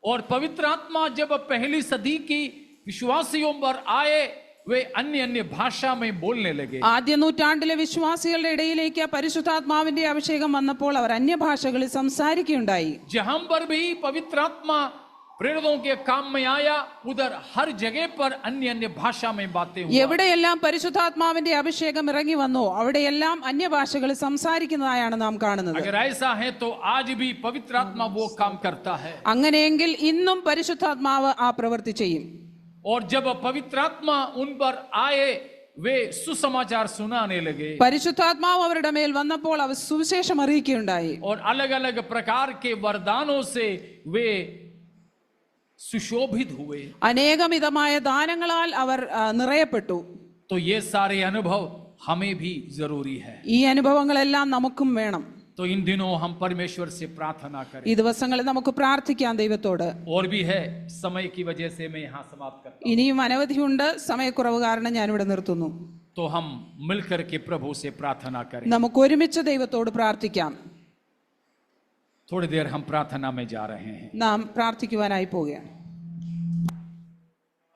और पवित्र आत्मा जब पहली सदी की विश्वासियों पर आए, वे अन्य अन्य भाषा में बोलने लगे.
ആദ്യ നൂറ്റാണ്ടിലെ വിശ്വാസികളുടെ ഇടയിലേക്ക് പരിശുദ്ധാത്മാവിന്റെ അഭിഷേകം വന്നപ്പോൾ അവർ അന്യഭാഷകളിൽ സംസാരിക്കുകയുണ്ടായി.
जहां पर भी पवित्र आत्मा प्रेरितों के काम में आया, उधर हर जगह पर अन्य अन्य भाषा में बातें हुआ.
എവിടെയെല്ലാം പരിശുദ്ധാത്മാവിന്റെ അഭിഷേകം ഇറങ്ങി വന്നോ അവിടെയെല്ലാം അന്യഭാഷകളിൽ സംസാരിക്കുന്നതായാണ് നാം കാണുന്നത്.
अगर ऐसा है तो आज भी पवित्र आत्मा वो काम करता है.
അങ്ങനെയെങ്കിൽ ഇന്നും പരിശുദ്ധാത്മാവ് ആ പ്രവൃത്തി ചെയ്യും.
और जब पवित्र आत्मा उन पर आए, वे सुसमाचार सुनाने लगे.
പരിശുദ്ധാത്മാവ് അവരുടെ മേൽ വന്നപ്പോൾ അവർ സുവിശേഷം അറിയിക്കുകയുണ്ടായി.
और अलग अलग प्रकार के वरदानों से वे सुशोभित हुए.
അനേകവിധമായ ദാനങ്ങളാൽ അവർ നിറയപ്പെട്ടു.
तो ये सारे अनुभव हमें भी जरूरी है.
ഈ അനുഭവങ്ങളെല്ലാം നമുക്കും വേണം.
तो इन दिनों हम परमेश्वर से प्रार्थना करें.
ഈ ദിവസങ്ങളിൽ നമുക്ക് പ്രാർത്ഥിക്കാം ദൈവത്തോട്.
और भी है, समय की वजह से मैं यहाँ समाप्त करता हूँ.
ഇനിയും അനവധിയുണ്ട്, സമയക്കുറവ് കാരണം ഞാനിവിടെ നിർത്തുന്നു.
तो हम मिलकर के प्रभु से प्रार्थना करें.
നമുക്ക് ഒരുമിച്ച് ദൈവത്തോട് പ്രാർത്ഥിക്കാം.
थोड़ी देर हम प्रार्थना में जा रहे हैं.
നാം പ്രാർത്ഥിക്കുവാനായി പോവുകയാണ്.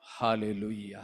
हालेलुया.